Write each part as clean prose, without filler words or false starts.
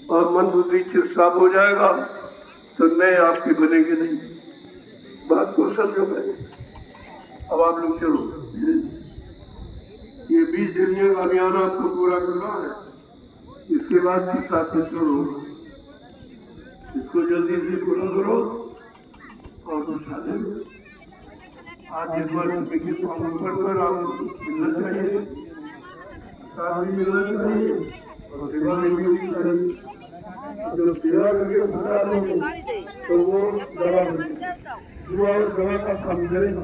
और मन बुद्धि चित्त साफ हो जाएगा तो नए आपके बनेंगे नहीं। बात को समझो भाई। अब आप लोग चलो, ये 20 दिन का अभियान आपको पूरा करना है। इसके बाद भी साथ में चलो, इसको जल्दी से पूरा करो और कुछ आज एक बार पर आपको मिलना चाहिए, साथ में मिलना चाहिए और सेवा में भी चाहिए। जो सेवा करके बता रहे तो वो दवा का काम करेगा।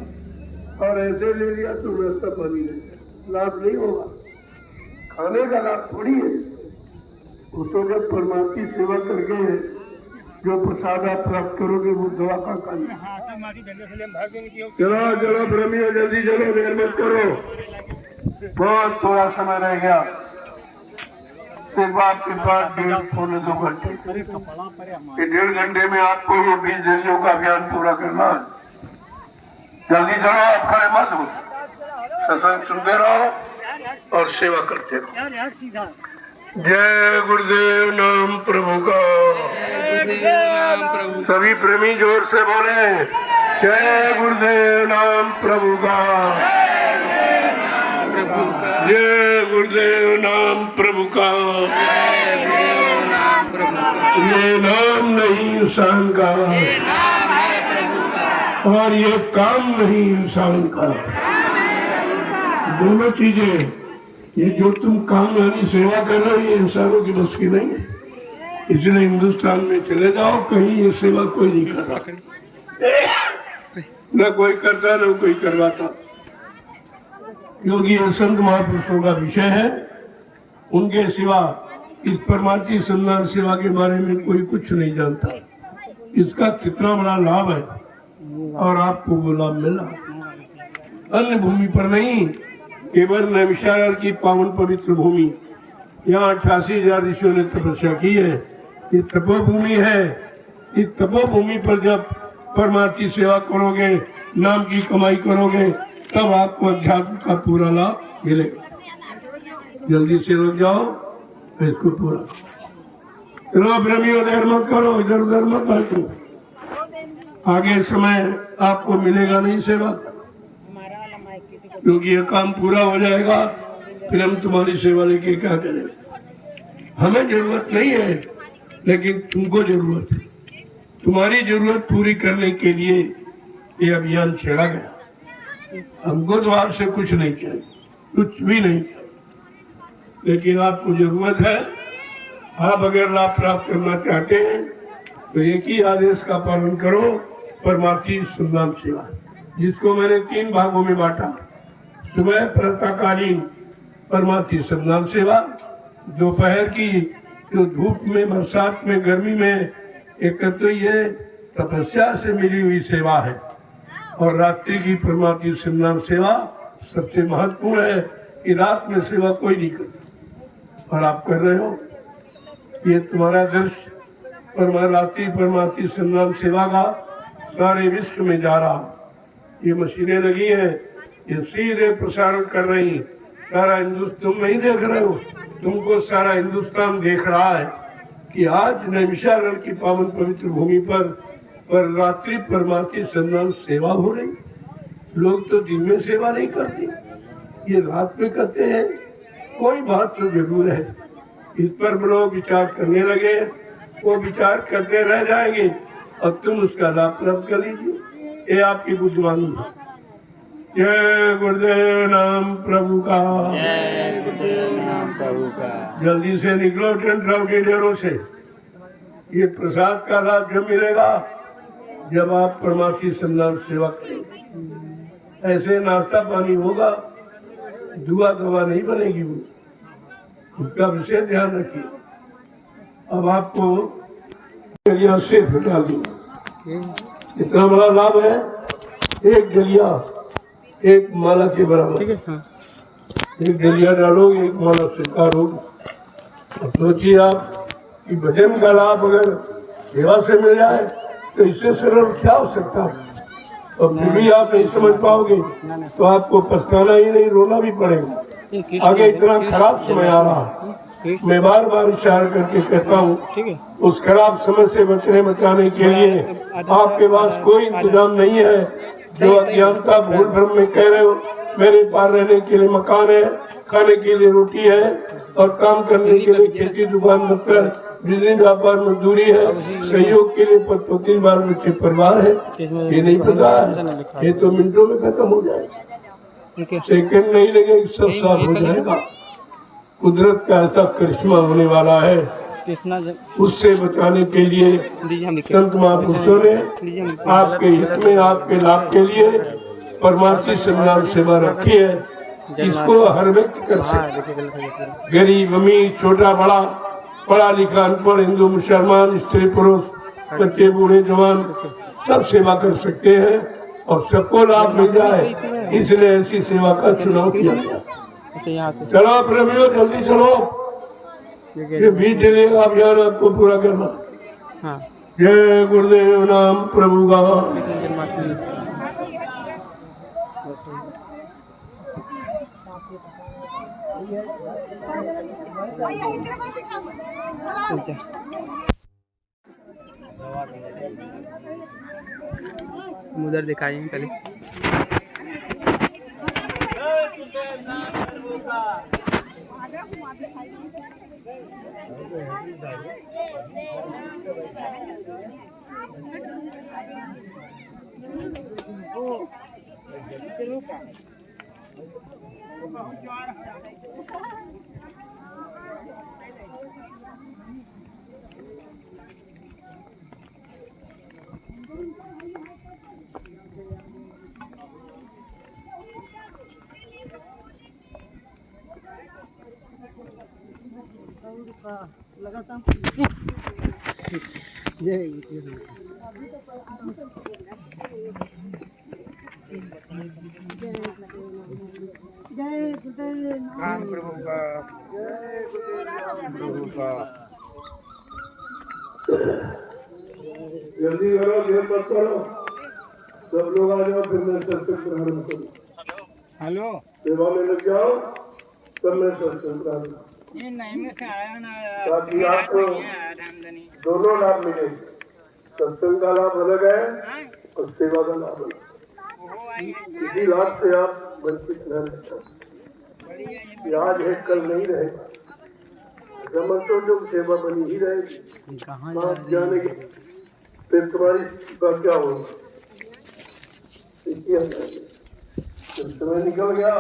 और ऐसे ले लिया तो व्यवस्था पानी लाभ नहीं होगा, खाने का लाभ थोड़ी है। उसको जब परमात्मा की सेवा करके जो प्रसाद आप प्राप्त करोगे वो दवा का काम। चलो चलो ब्रह्मियों, जल्दी चलो, देर मत करो, बहुत थोड़ा समय रह गया। सिर्फ आपके पास 1.5-2 घंटे, ये 1.5 घंटे में आपको ये 20 दिनों का अभियान पूरा करना है। जल्दी चलो, आप खड़े मत हो, सत्संग सुनते रहो और सेवा करते रहो। जय गुरुदेव नाम प्रभु का। सभी प्रेमी जोर से बोले, जय गुरुदेव नाम प्रभु का। जय गुरुदेव नाम प्रभु का। ये नाम नहीं इंसान का और ये काम नहीं इंसान का। दोनों चीजें, ये जो तुम काम यानी सेवा कर रहे हो ये इंसानों की बस की नहीं है। इसलिए हिंदुस्तान में चले जाओ, कहीं ये सेवा कोई नहीं कर रहा, न कोई करता न कोई करवाता, क्योंकि ये संत महापुरुषों का विषय है। उनके सिवा इस परमार्थी सम्मान सेवा के बारे में कोई कुछ नहीं जानता। इसका कितना बड़ा लाभ है और आपको वो लाभ मिला। अन्य भूमि पर नहीं, केवल नैमिषारण्य की पावन पवित्र भूमि, यहाँ 88,000 ऋषियों ने तपस्या की है। ये तपोभूमि है। इस तपोभूमि पर जब परमार्थी सेवा करोगे, नाम की कमाई करोगे, तब आपको अध्यात्म का पूरा लाभ मिलेगा। जल्दी से लग जाओ इसको पूरा। चलो ब्रह्मियों, देर मत करो, इधर उधर मत बैठो, आगे समय आपको मिलेगा नहीं सेवा, क्योंकि ये काम पूरा हो जाएगा फिर हम तुम्हारी सेवा लेके क्या करें। हमें जरूरत नहीं है, लेकिन तुमको जरूरत है। तुम्हारी जरूरत पूरी करने के लिए ये अभियान छेड़ा गया। हमको तो आपसे कुछ नहीं चाहिए, कुछ भी नहीं, लेकिन आपको जरूरत है। आप अगर लाभ प्राप्त करना चाहते हैं तो एक ही आदेश का पालन करो, परमार्थी सम्मान सेवा, जिसको मैंने 3 भागों में बांटा। सुबह प्रातःकालीन परमार्थी सम्मान सेवा, दोपहर की जो धूप में, बरसात में, गर्मी में एक तो ये तपस्या से मिली हुई सेवा है, और रात्रि की परमार्थी सम्मान सेवा सबसे महत्वपूर्ण है कि रात में सेवा कोई नहीं करता और आप कर रहे हो। ये तुम्हारा दृश्य रात्रि परमार्थी सम्मान सेवा का सारे विश्व में जा रहा। ये मशीनें लगी हैं, ये सीधे प्रसारण कर रही। सारा हिंदुस्तान, तुम नहीं देख रहे हो, तुमको सारा हिंदुस्तान देख रहा है कि आज नैमिषारण्य की पावन पवित्र भूमि पर रात्रि परमार्थी सम्मान सेवा हो रही। लोग तो दिन में सेवा नहीं करते, ये रात में करते हैं। कोई बात तो जरूर है, इस पर लोग विचार करने लगे, वो विचार करते रह जाएंगे और तुम उसका लाभ प्राप्त कर लीजिए। ये आपकी बुद्धिमानी है। जय गुरुदेव नाम प्रभु का। जय गुरुदेव नाम प्रभु का। जल्दी से निकलो टेंट हाउस के डेरों से। ये प्रसाद का लाभ जब मिलेगा जब आप परमार्थी सम्मान सेवा करेंगे। ऐसे नाश्ता पानी होगा, दुआ दवा नहीं बनेगी, वो उसका विशेष ध्यान रखिए। अब आपको डलिया से डाल दूंगा। इतना बड़ा लाभ है, एक डलिया एक माला के बराबर। एक डलिया डालोगे, एक माला स्वीकार होगी। सोचिए आप कि भजन का लाभ अगर सेवा से मिल जाए तो इससे सरल क्या हो सकता है। और फिर भी आप नहीं समझ पाओगे तो आपको पछताना ही नहीं, रोना भी पड़ेगा। आगे इतना खराब समय आ रहा है, मैं बार बार इशारा करके कहता हूँ, उस खराब समय से बचाने के लिए आपके पास कोई इंतजाम नहीं है। जो अज्ञानता भूल भ्रम में कह रहे हो मेरे पास रहने के लिए मकान है, खाने के लिए रोटी है और काम करने के लिए खेती दुकान दफ्तर बिजली व्यापार मजदूरी है, सहयोग के लिए 3 बार बच्चे परिवार है, ये नहीं पता है। ये तो मिनटों में खत्म हो जाएगा, सेकंड नहीं लगेगा, सब साफ हो जाएगा। कुदरत का ऐसा करिश्मा होने वाला है, उससे बचाने के लिए संत महापुरुषों ने आपके हित में आपके लाभ के लिए परमार्थी संविधान सेवा रखी है। इसको हर व्यक्ति कर सकते, गरीब अमीर छोटा बड़ा, पढ़ा लिखा अनपढ़, हिंदू मुसलमान, स्त्री पुरुष, बच्चे बूढ़े जवान सब सेवा कर सकते हैं और सबको लाभ मिल जाए, इसलिए ऐसी सेवा का चुनाव किया गया। चलो प्रेमियों जल्दी चलो, ये 20 दिनों का अभियान आपको पूरा करना। जय गुरुदेव नाम प्रभु का। उधर दिखाइए पहले। जल्दी करो, देर मत करो, सब लोग आ जाओ, फिर मैं सत्संग प्रारंभ करूँ। हेलो, सेवा में लग जाओ, तब मैं सत्संग प्रारंभ करूँ। ये नहीं में से आया ना, ताकि आपको दोनों लाभ मिले, सत्संग का लाभ अलग है और सेवा का लाभ अलग। इसी लाभ से आप वंचित न रहे, आज है कल नहीं रहेगा, समझो जो सेवा बनी ही रहेगी। आप जाने के फिर तुम्हारी का क्या होगा, जब समय निकल गया,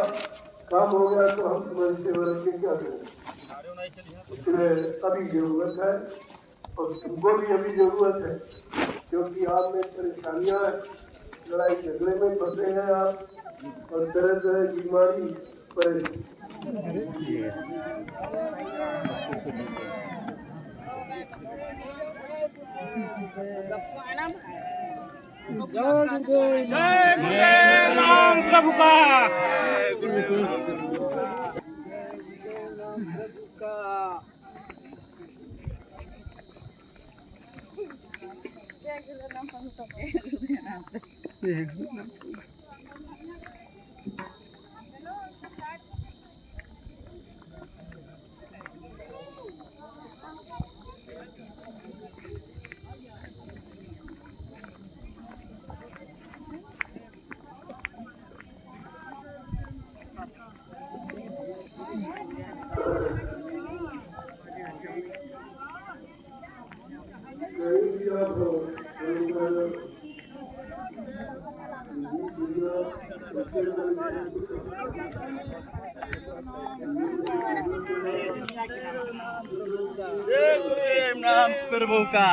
काम हो गया, तो हम तुम्हारी सेवा रख के क्या करें। इसलिए अभी जरूरत है और तुमको भी अभी जरूरत है, क्योंकि आप में परेशानियां हैं, लड़ाई झगड़े में फंसे हैं आप, और तरह तरह की बीमारी परेशानी। प्रभु का नाम प्रभु का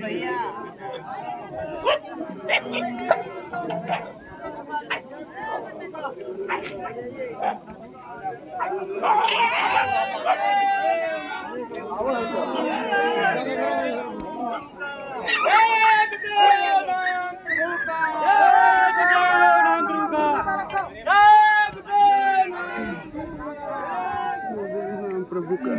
भैया प्रभु का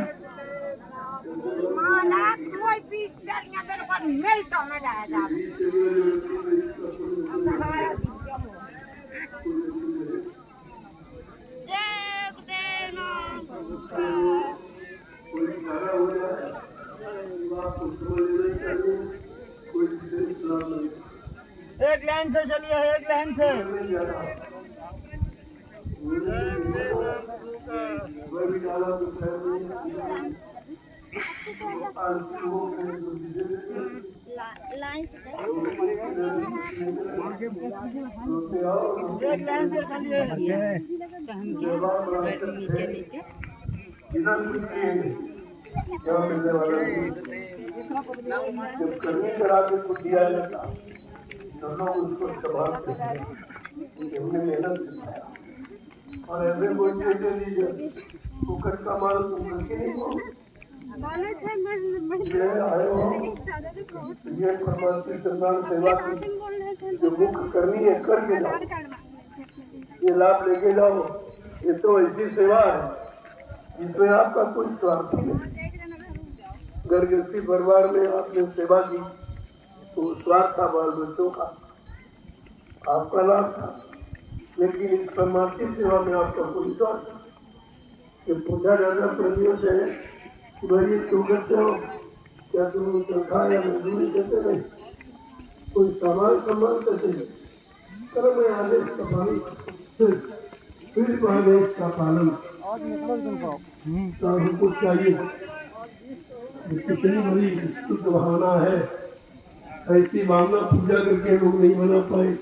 लाइन से चलिए, एक लाइन से। लाइन से एक लाइन से चलिए। जब कर्मी करा के कुछ दिया जाता तो लोग उसको संभालते हैं, हमने मेहनत सिखाया। और ऐसे कोई दे दीजिए कुकर का माल तुम करके नहीं हो, ये आए हो, ये परमात्मा चंद्रान सेवा की जो मुख्य करनी है करके जाओ, ये लाभ लेके जाओ। ये तो ऐसी सेवा है जिसमें आपका कोई स्वार्थ नहीं। घर गृहस्थी परिवार में आपने सेवा की तो स्वार्थ था बाल बच्चों का, आपका लाभ था, लेकिन इस परमार्थिक सेवा में आपका कोई स्वार्थ था। जब पूछा जाता प्रतियों से भाई क्यों करते हो, क्या तुम तनख्वाह या मजदूरी देते नहीं, कोई सामान करते नहीं, कर्म में आदेश का पालन, फिर आदेश का पालन हमको चाहिए। कितनी बड़ी शुद्ध भावना है, ऐसी भावना पूजा करके लोग नहीं बना पाए,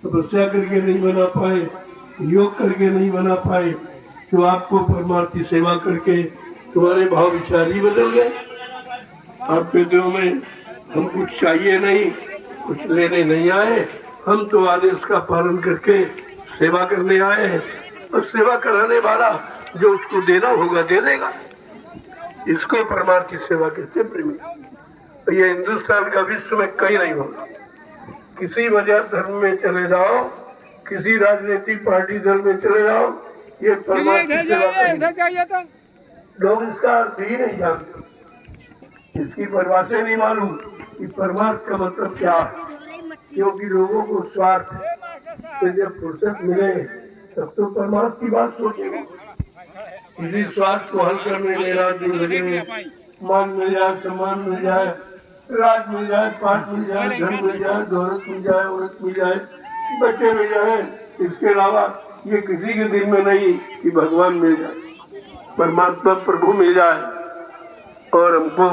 तपस्या करके नहीं बना पाए, योग करके नहीं बना पाए। जो आपको परमार्थी सेवा करके तुम्हारे भाव विचार ही बदल गए। आपके दिलों में हम कुछ चाहिए नहीं, कुछ लेने नहीं आए, हम तो आदेश का पालन करके सेवा करने आए हैं, और सेवा कराने वाला जो उसको देना होगा दे देगा। इसको परमार्थी सेवा कहते हैं प्रेमी। ये हिंदुस्तान का विश्व में कहीं नहीं होगा। किसी वजह धर्म में चले जाओ, किसी राजनीतिक पार्टी दल में चले जाओ, ये परमार्थी सेवा लोग इसका अर्थ ही नहीं जानते, इसकी परिभाषा नहीं मालूम कि परमार्थ का मतलब क्या है। क्योंकि लोगों को स्वार्थ है, तो जब फुर्सत मिले तब तो परमार्थ की बात सोचेगा। इसी स्वार्थ को हल करने में रात दिन लगे, मान मिल जाए, सम्मान मिल जाए, राज मिल जाए, पाठ मिल जाए, धन मिल जाए, दौलत मिल जाए, औरत मिल जाए, बच्चे मिल जाए। इसके अलावा ये किसी के दिल में नहीं कि भगवान मिल जाए, परमात्मा प्रभु मिल जाए, और हमको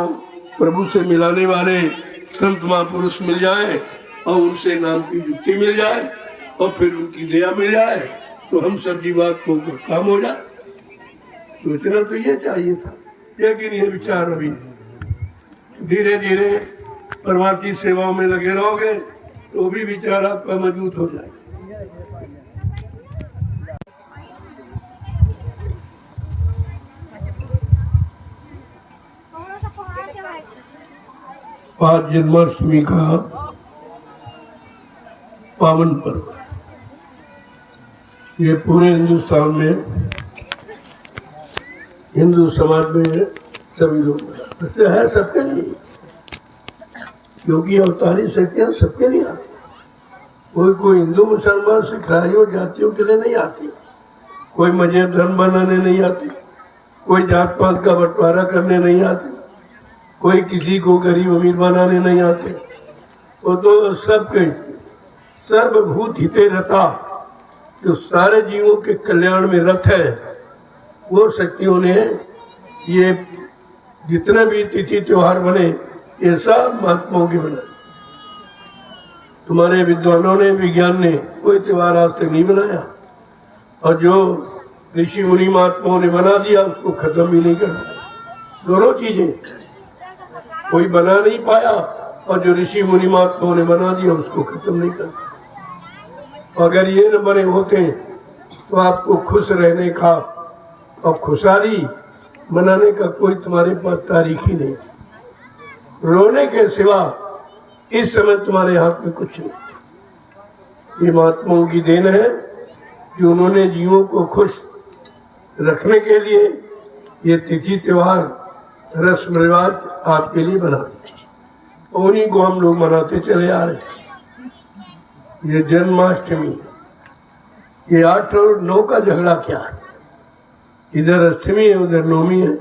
प्रभु से मिलाने वाले संत महापुरुष मिल जाए, और उनसे नाम की युक्ति मिल जाए, और फिर उनकी दया मिल जाए, तो हम सब जीवात्माओं को काम हो जाए। सोचना तो ये चाहिए था, लेकिन ये विचार अभी धीरे धीरे परमार्थी सेवाओं में लगे रहोगे तो भी विचार आपका मजबूत हो जाए। आज जन्माष्टमी का पावन पर्व, ये पूरे हिंदुस्तान में, हिंदू समाज में सभी लोग मनाते हैं, सबके लिए, क्योंकि अवतारी शक्तियाँ सबके लिए आती। कोई हिंदू मुसलमान सिखाइयों जातियों के लिए नहीं आती, कोई मजहब धर्म बनाने नहीं आती, कोई जात पात का बंटवारा करने नहीं आती, कोई किसी को गरीब अमीर बनाने नहीं आते। वो तो सबके सर्वभूत हिते रता, जो सारे जीवों के कल्याण में रत है, वो शक्तियों ने ये जितने भी तिथि त्योहार बने ये सब महात्माओं के बनाए। तुम्हारे विद्वानों ने, विज्ञान ने कोई त्योहार आज तक नहीं बनाया, और जो ऋषि मुनि महात्माओं ने बना दिया उसको खत्म भी नहीं कर पाया। दोनों चीजें, कोई बना नहीं पाया, और जो ऋषि मुनि महात्माओं ने बना दिया उसको खत्म नहीं कर पाया। अगर ये न बने होते तो आपको खुश रहने का और खुशहाली मनाने का कोई तुम्हारे पास तारीख ही नहीं थी। रोने के सिवा इस समय तुम्हारे हाथ में कुछ नहीं। ये महात्माओं की देन है जो उन्होंने जीवों को खुश रखने के लिए ये तिथि त्योहार रस्म रिवाज आपके लिए बना दिए, उन्हीं को हम लोग मनाते चले आ रहे हैं। ये जन्माष्टमी, ये 8 और 9 का झगड़ा क्या है? इधर अष्टमी है, उधर नवमी है।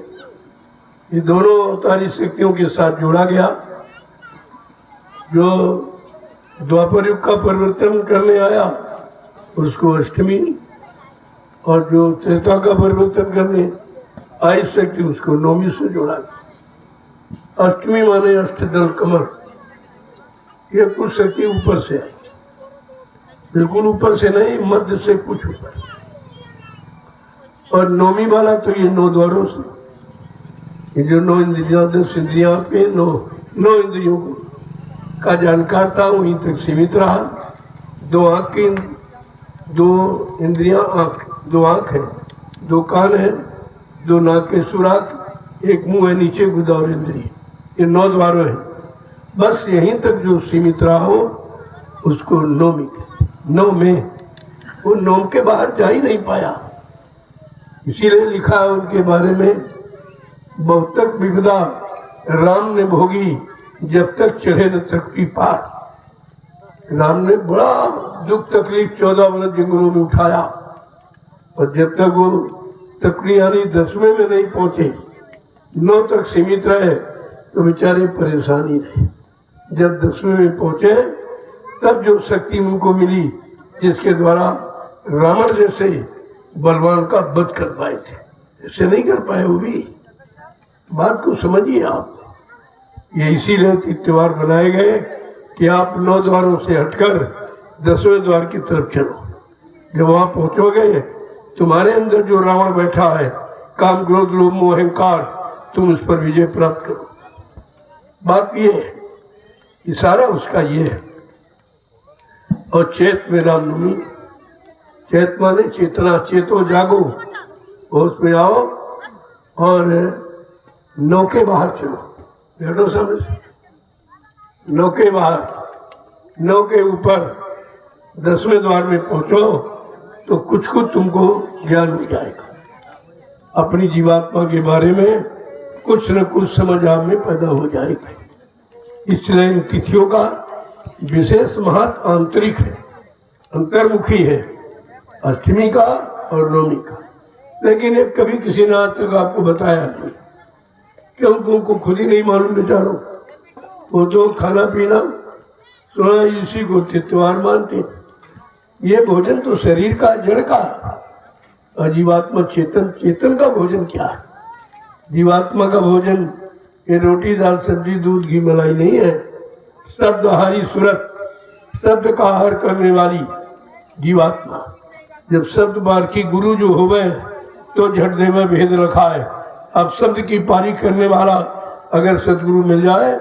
ये दोनों अवतारी शक्तियों के साथ जोड़ा गया। जो द्वापर युग का परिवर्तन करने आया उसको अष्टमी, और जो त्रेता का परिवर्तन करने आई शक्ति उसको नवमी से जोड़ा। अष्टमी माने अष्टदल कमर, ये कुछ शक्ति ऊपर से आई, बिल्कुल ऊपर से नहीं, मध्य से कुछ ऊपर। और नौमी वाला तो ये 9 द्वारों से, ये जो 9 इंद्रियां 10 इंद्रियां पे 9 इंद्रियों को का जानकार था वहीं तक सीमित रहा। 2 आँख की 2 इंद्रियां, आँख 2 आँख है, 2 कान है, 2 नाक के सुराख, 1 मुंह है नीचे गुदा और इंद्रिय, ये 9 द्वारों हैं। बस यहीं तक जो सीमित रहा हो उसको नौमी कहते। 9 में वो 9 के बाहर जा ही नहीं पाया, इसीलिए लिखा है उनके बारे में, बहुतक विपदा राम ने भोगी जब तक चढ़े न तृप्ति पार। राम ने बड़ा दुख तकलीफ 14 वर्ष जंगलों में उठाया, और जब तक वो तकलीफ यानी 10वें में नहीं पहुंचे, 9 तक सीमित रहे तो बेचारे परेशान ही रहे। जब 10वें में पहुंचे तब जो शक्ति उनको मिली जिसके द्वारा रावण जैसे बलवान का वध कर पाए थे, ऐसे नहीं कर पाए वो भी। बात को समझिए आप, ये इसीलिए त्योहार बनाए गए कि आप 9 द्वारों से हटकर 10वें द्वार की तरफ चलो। जब वहां पहुंचोगे तुम्हारे अंदर जो रावण बैठा है, काम क्रोध लोभ मोह अहंकार, तुम उस पर विजय प्राप्त करो। बात ये है, इशारा उसका ये है। और चेत में रामनवमी, चेत माने चेतना, चेतो जागो, होश में आओ और 9 के बाहर चलो। बैठो सामने से, 9 के बाहर, 9 के ऊपर 10वें द्वार में पहुंचो तो कुछ तुमको ज्ञान हो जाएगा, अपनी जीवात्मा के बारे में कुछ न कुछ समझ आप में पैदा हो जाएगा। इसलिए इन तिथियों का विशेष महत्व आंतरिक है, अंतर्मुखी है, अष्टमी का और नवमी का। लेकिन एक कभी किसी ने आज तक आपको बताया नहीं, क्यों उनको खुद ही नहीं मालूम बेचारों। वो तो खाना पीना सुना इसी को त्योहार मानते। ये भोजन तो शरीर का, जड़ का, और जीवात्मा चेतन, चेतन का भोजन क्या है? जीवात्मा का भोजन ये रोटी दाल सब्जी दूध घी मलाई नहीं है। शब्द आहारी सुरत, शब्द का आहार करने वाली जीवात्मा। जब शब्द बार की गुरु जो हो गए तो झट देव भेद रखा है। अब शब्द की पारी करने वाला अगर सदगुरु मिल जाए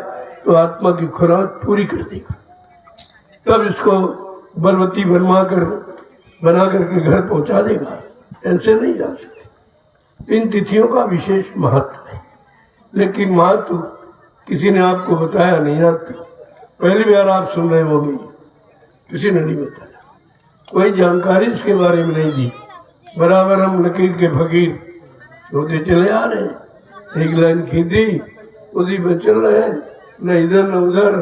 तो आत्मा की खुराक पूरी कर देगा, तब इसको बलवती बना करके घर पहुंचा देगा। ऐसे नहीं जा सकते। इन तिथियों का विशेष महत्व है, लेकिन महत्व किसी ने आपको बताया नहीं। आज तक पहली बार आप सुन रहे होंगे, किसी ने नहीं बताया, कोई जानकारी इसके बारे में नहीं दी। बराबर हम लकीर के फकीर होते चले आ रहे हैं, एक लाइन खींची उसी पर चल रहे हैं, न इधर न उधर,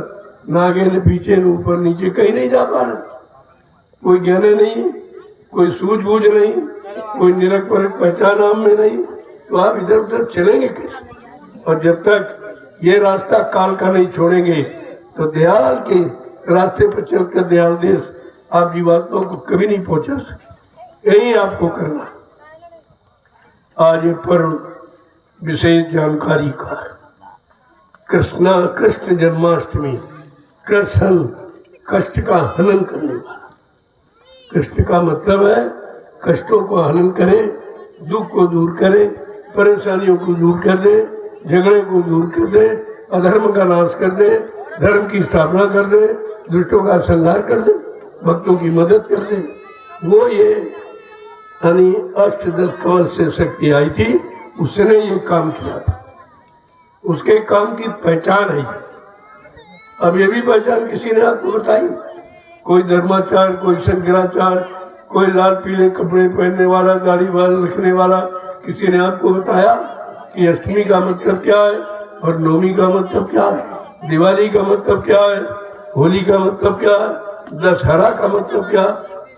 न आगे न पीछे, न ऊपर नीचे, कहीं नहीं जा पा रहे। कोई ज्ञान नहीं, कोई सूझबूझ नहीं, कोई निरख परख पहचान आम में नहीं, तो आप इधर उधर चलेंगे कैसे? और जब तक ये रास्ता काल का नहीं छोड़ेंगे तो दयाल के रास्ते पर चलकर दयाल देश आप जीवात्मा को कभी नहीं पहुंचा सकते। यही आपको करना। आज ये पर्व विशेष जानकारी का, कृष्ण जन्माष्टमी, कृष्ण कष्ट का हनन करने वाला। कृष्ण का मतलब है कष्टों को हनन करे, दुख को दूर करे, परेशानियों को दूर कर दे, झगड़े को दूर कर दे, अधर्म का नाश कर दे, धर्म की स्थापना कर दे, दुष्टों का संहार कर दे, भक्तों की मदद कर दे। वो ये यानी अष्टदश कमल से शक्ति आई थी, उसने ये काम किया था। उसके काम की पहचान है। अब ये भी पहचान किसी ने आपको बताई? कोई धर्माचार, कोई शंकराचार, कोई लाल पीले कपड़े पहनने वाला, दाढ़ी बाल रखने वाला, किसी ने आपको बताया कि अष्टमी का मतलब क्या है और नवमी का मतलब क्या है, दिवाली का मतलब क्या है, होली का मतलब क्या है, दशहरा का मतलब क्या?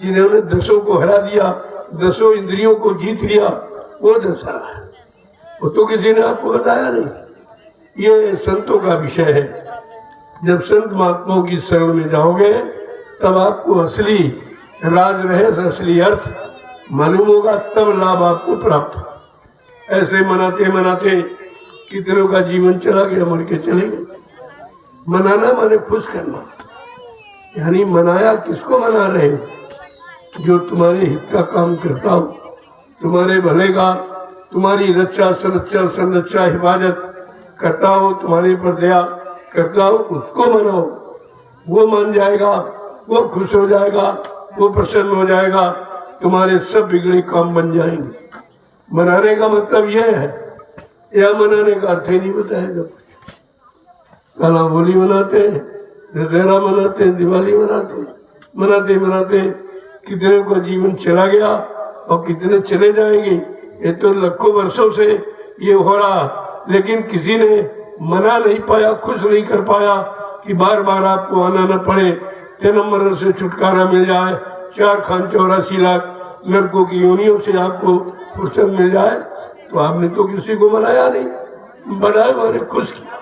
जिन्होंने 10 को हरा दिया, 10 इंद्रियों को जीत लिया, वो दशहरा है। वो तो किसी ने आपको बताया नहीं। ये संतों का विषय है। जब संत महात्माओं की शरण में जाओगे तब आपको असली राज रहस्य, असली अर्थ मालूम होगा, तब लाभ आपको प्राप्त होगा। ऐसे मनाते मनाते कितनों का जीवन चला गया, मर के चले गए। मनाना माने खुश करना, यानी मनाया किसको मना रहे हो? जो तुम्हारे हित का काम करता हो, तुम्हारे भले का, तुम्हारी रक्षा संरक्षा संरक्षा हिफाजत करता हो, तुम्हारे पर दया करता हो, उसको मनाओ। वो मान जाएगा, वो खुश हो जाएगा, वो प्रसन्न हो जाएगा, तुम्हारे सब बिगड़े काम बन जाएंगे। मनाने का मतलब यह है, या मनाने का अर्थ ही नहीं बताएगा। काला होली मनाते हैं, दशहरा मनाते हैं, दिवाली मनाते हैं, मनाते मनाते कितने का जीवन चला गया और कितने चले जाएंगे। ये तो लाखों वर्षों से ये हो रहा, लेकिन किसी ने मना नहीं पाया, खुश नहीं कर पाया कि बार बार आपको आना न पड़े, जन्म मरण से छुटकारा मिल जाए, 4,84 लाख नरकों की योनियों से आपको फुर्सत मिल जाए। तो आपने तो किसी को मनाया नहीं, बनाए मैंने खुश किया।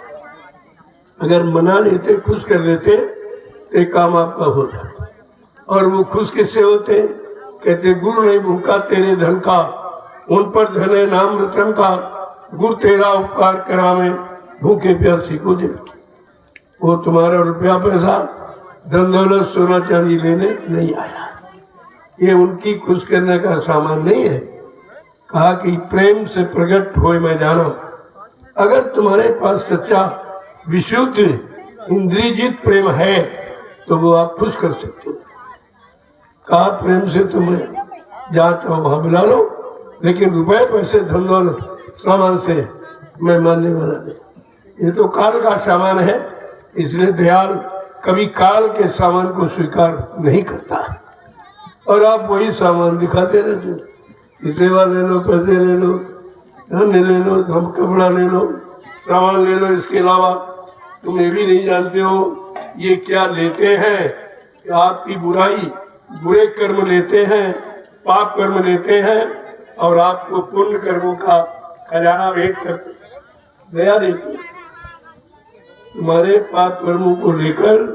अगर मना लेते, खुश कर लेते तो काम आपका हो जाता। और वो खुश किससे होते? कहते गुरु नहीं भूखा तेरे धन का, उन पर धन है नाम रतन का, गुरु तेरा उपकार करावे भूखे प्यासी को दे। वो तुम्हारा रुपया पैसा धन दौलत सोना चांदी लेने नहीं आया, ये उनकी खुश करने का सामान नहीं है। कहा कि प्रेम से प्रकट होए मैं जाना। अगर तुम्हारे पास सच्चा विशुद्ध इंद्रियजित प्रेम है तो वो आप खुश कर सकते हो। कहा प्रेम से तुम्हें जहाँ चाहो वहाँ बुला लो, लेकिन रुपए पैसे धन दौलत सामान से मैं मानने वाला नहीं। ये तो काल का सामान है, इसलिए दयाल कभी काल के सामान को स्वीकार नहीं करता। और आप वही सामान दिखाते रहते हो, सेवा ले लो, पैसे ले लो, धन ले लो, हम कपड़ा ले लो, सामान ले लो। इसके अलावा तुम ये भी नहीं जानते हो ये क्या लेते हैं। आपकी बुराई, बुरे कर्म लेते हैं, पाप कर्म लेते हैं और आपको पुण्य कर्मों का खजाना भेंट करते, दया देते। तुम्हारे पाप कर्मों को लेकर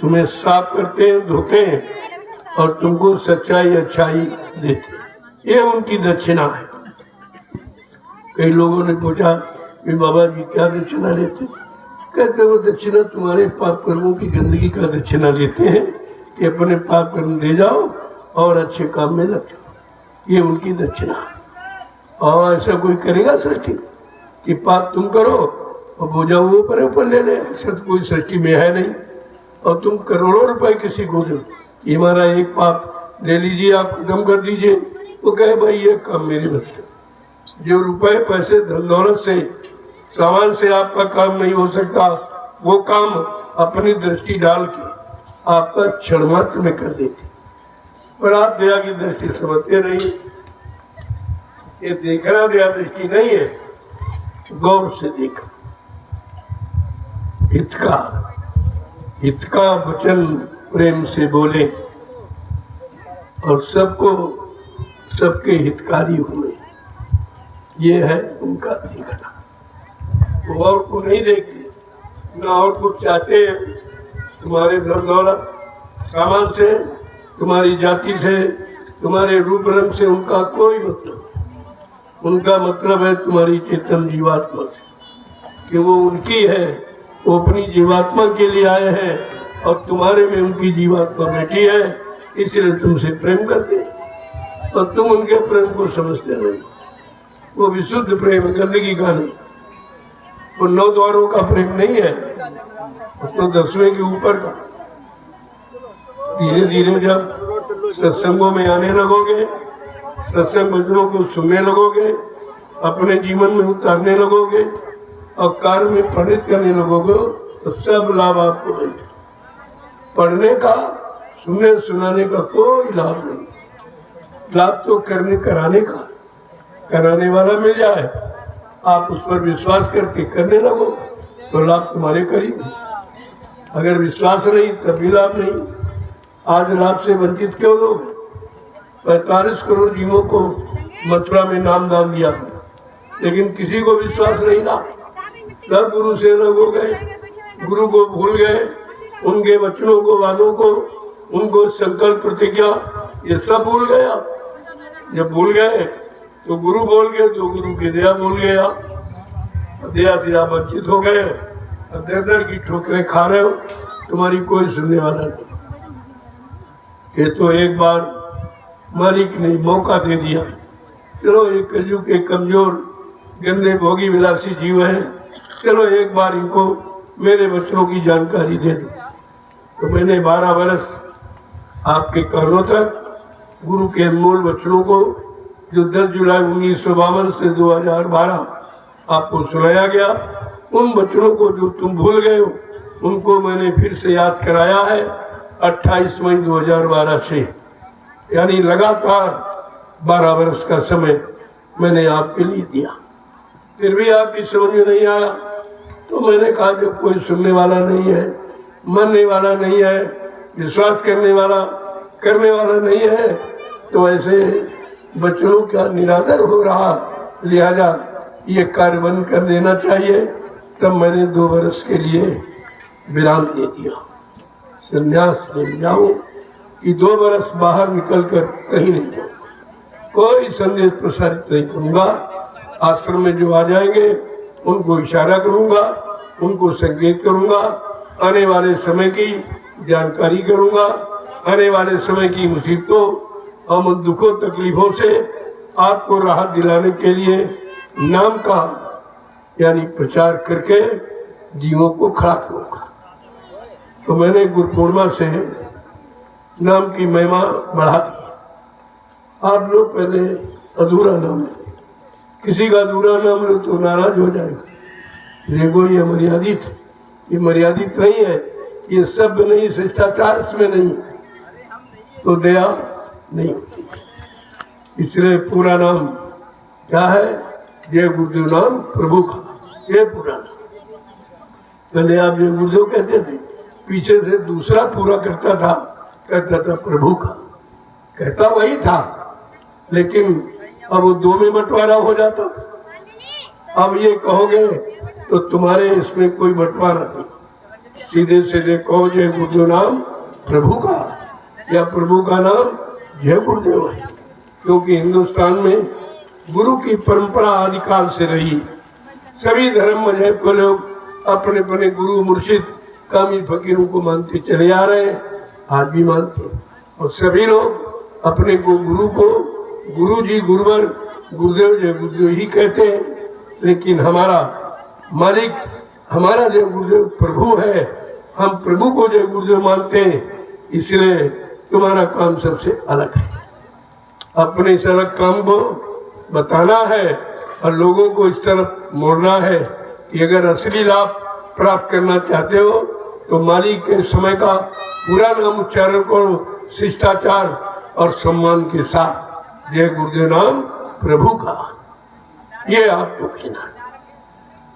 तुम्हें साफ करते हैं, धोते हैं और तुमको सच्चाई अच्छाई देते। ये उनकी दक्षिणा है। कई लोगों ने पूछा कि बाबा जी क्या दक्षिणा लेते? कहते वो दक्षिणा तुम्हारे पाप कर्मों की गंदगी का दक्षिणा लेते हैं कि अपने पाप कर्म ले जाओ और अच्छे काम में लग जाओ। ये उनकी दक्षिणा। और ऐसा कोई करेगा सृष्टि कि पाप तुम करो और बोझा वो ऊपर ले ले? ऐसा तो कोई सृष्टि में है नहीं। और तुम करोड़ों रुपए किसी को दो, ये हमारा एक पाप ले लीजिए, आप खत्म कर दीजिए, वो कहे भाई ये काम मेरे बस का। जो रुपए पैसे धन दौलत से सामान से आपका काम नहीं हो सकता, वो काम अपनी दृष्टि डाल के आपका क्षण मात्र में कर देते। पर आप दया की दृष्टि समझते नहीं। ये देखना दया दृष्टि नहीं है, गौर से देखा। हित का वचन प्रेम से बोले और सबको सबके हितकारी हुए, ये है उनका देखना। वो और को नहीं देखते, ना और कुछ चाहते हैं। तुम्हारे धन दौलत सामान से, तुम्हारी जाति से, तुम्हारे रूप रंग से उनका कोई मतलब नहीं। उनका मतलब है तुम्हारी चेतन जीवात्मा से, कि वो उनकी है, वो अपनी जीवात्मा के लिए आए हैं और तुम्हारे में उनकी जीवात्मा बैठी है, इसलिए तुमसे प्रेम करते और तुम उनके प्रेम को समझते नहीं। वो विशुद्ध प्रेम, गंदगी का नहीं। वो 9 द्वारों का प्रेम नहीं है, तो 10वें के ऊपर का। धीरे धीरे जब सत्संगों में आने लगोगे, सत्संग वचनों को सुनने लगोगे, अपने जीवन में उतारने लगोगे और कार्य में प्रणित करने लगोगे, तो सब लाभ आपको मिलेगा। पढ़ने का, सुनने सुनाने का कोई लाभ नहीं। लाभ तो करने कराने का, कराने वाला मिल जाए, आप उस पर विश्वास करके करने लगो तो लाभ तुम्हारे करीब है। अगर विश्वास नहीं तब भी लाभ नहीं। आज लाभ से वंचित क्यों लोग? 45 करोड़ जीवों को मथुरा में नाम दान दिया था, लेकिन किसी को विश्वास नहीं था। सब गुरु से लोग हो गए, गुरु को भूल गए, उनके वचनों को, वादों को, उनको संकल्प प्रतिज्ञा ये सब भूल गए आप। जब भूल गए तो गुरु बोल गए तो गुरु की दया भूल गए आप। दया से आप वंचित हो गए, दर दर की ठोकरें खा रहे हो, तुम्हारी कोई सुनने वाला नहीं। ये तो एक बार मालिक ने मौका दे दिया, चलो ये कलयुग के कमजोर गंदे भोगी विलासी जीव हैं, चलो एक बार इनको मेरे बच्चों की जानकारी दे दो। तो मैंने 12 वर्ष आपके कानों तक गुरु के अनमोल वचनों को, जो 10 जुलाई 1952 से 2012 आपको सुनाया गया, उन वचनों को जो तुम भूल गए हो, उनको मैंने फिर से याद कराया है 28 मई 2012 से। यानी लगातार 12 वर्ष का समय मैंने आपके लिए दिया, फिर भी आपकी समझ में नहीं आया। तो मैंने कहा जब कोई सुनने वाला नहीं है, मानने वाला नहीं है, विश्वास करने वाला नहीं है, तो ऐसे बच्चों का निरादर हो रहा, लिहाजा ये कार्य बंद कर देना चाहिए। तब मैंने 2 वर्ष के लिए विराम दे दिया, संन्यास ले लिया हूँ कि 2 वर्ष बाहर निकलकर कहीं नहीं जाऊँगा, कोई संदेश प्रसारित नहीं करूँगा। आश्रम में जो आ जाएंगे उनको इशारा करूँगा, उनको संकेत करूँगा, आने वाले समय की जानकारी करूँगा, आने वाले समय की मुसीबतों और दुखों तकलीफों से आपको राहत दिलाने के लिए नाम का यानी प्रचार करके जीवों को खड़ा करूँगा। तो मैंने गुरु पूर्णिमा से नाम की महिमा बढ़ा दी। आप लोग पहले अधूरा नाम लेते, किसी का अधूरा नाम लो तो नाराज हो जाएगा, देखो ये मर्यादित, ये मर्यादित नहीं है, ये सभ्य नहीं, शिष्टाचार इसमें नहीं, तो दया नहीं होती। इसलिए पूरा नाम क्या है? जय गुरुदेव नाम प्रभु का, ये पूरा नाम। पहले आप जय गुरुदेव कहते थे, पीछे से दूसरा पूरा करता था, कहता था प्रभु का, कहता वही था, लेकिन अब वो 2 में बंटवारा हो जाता था। अब ये कहोगे तो तुम्हारे इसमें कोई बंटवारा नहीं, सीधे सीधे कहो जय गुरुदेव नाम प्रभु का, या प्रभु का नाम जय गुरुदेव है। क्योंकि हिंदुस्तान में गुरु की परंपरा आदिकाल से रही, सभी धर्म मजहब को लोग अपने अपने गुरु मुर्शिद कामिल फकीरों को मानते चले आ रहे हैं, आज भी मानते हैं, और सभी लोग अपने को गुरु जी, गुरुवर, गुरुदेव जय गुरुदेव ही कहते हैं। लेकिन हमारा मालिक, हमारा जय गुरुदेव प्रभु है, हम प्रभु को जय गुरुदेव मानते हैं। इसलिए तुम्हारा काम सबसे अलग है, अपने इस अलग काम को बताना है और लोगों को इस तरफ मोड़ना है कि अगर असली लाभ प्राप्त करना चाहते हो तो मालिक के समय का पूरा नाम उच्चारण करो, शिष्टाचार और सम्मान के साथ, जय गुरुदेव नाम प्रभु का, ये आपको कहना।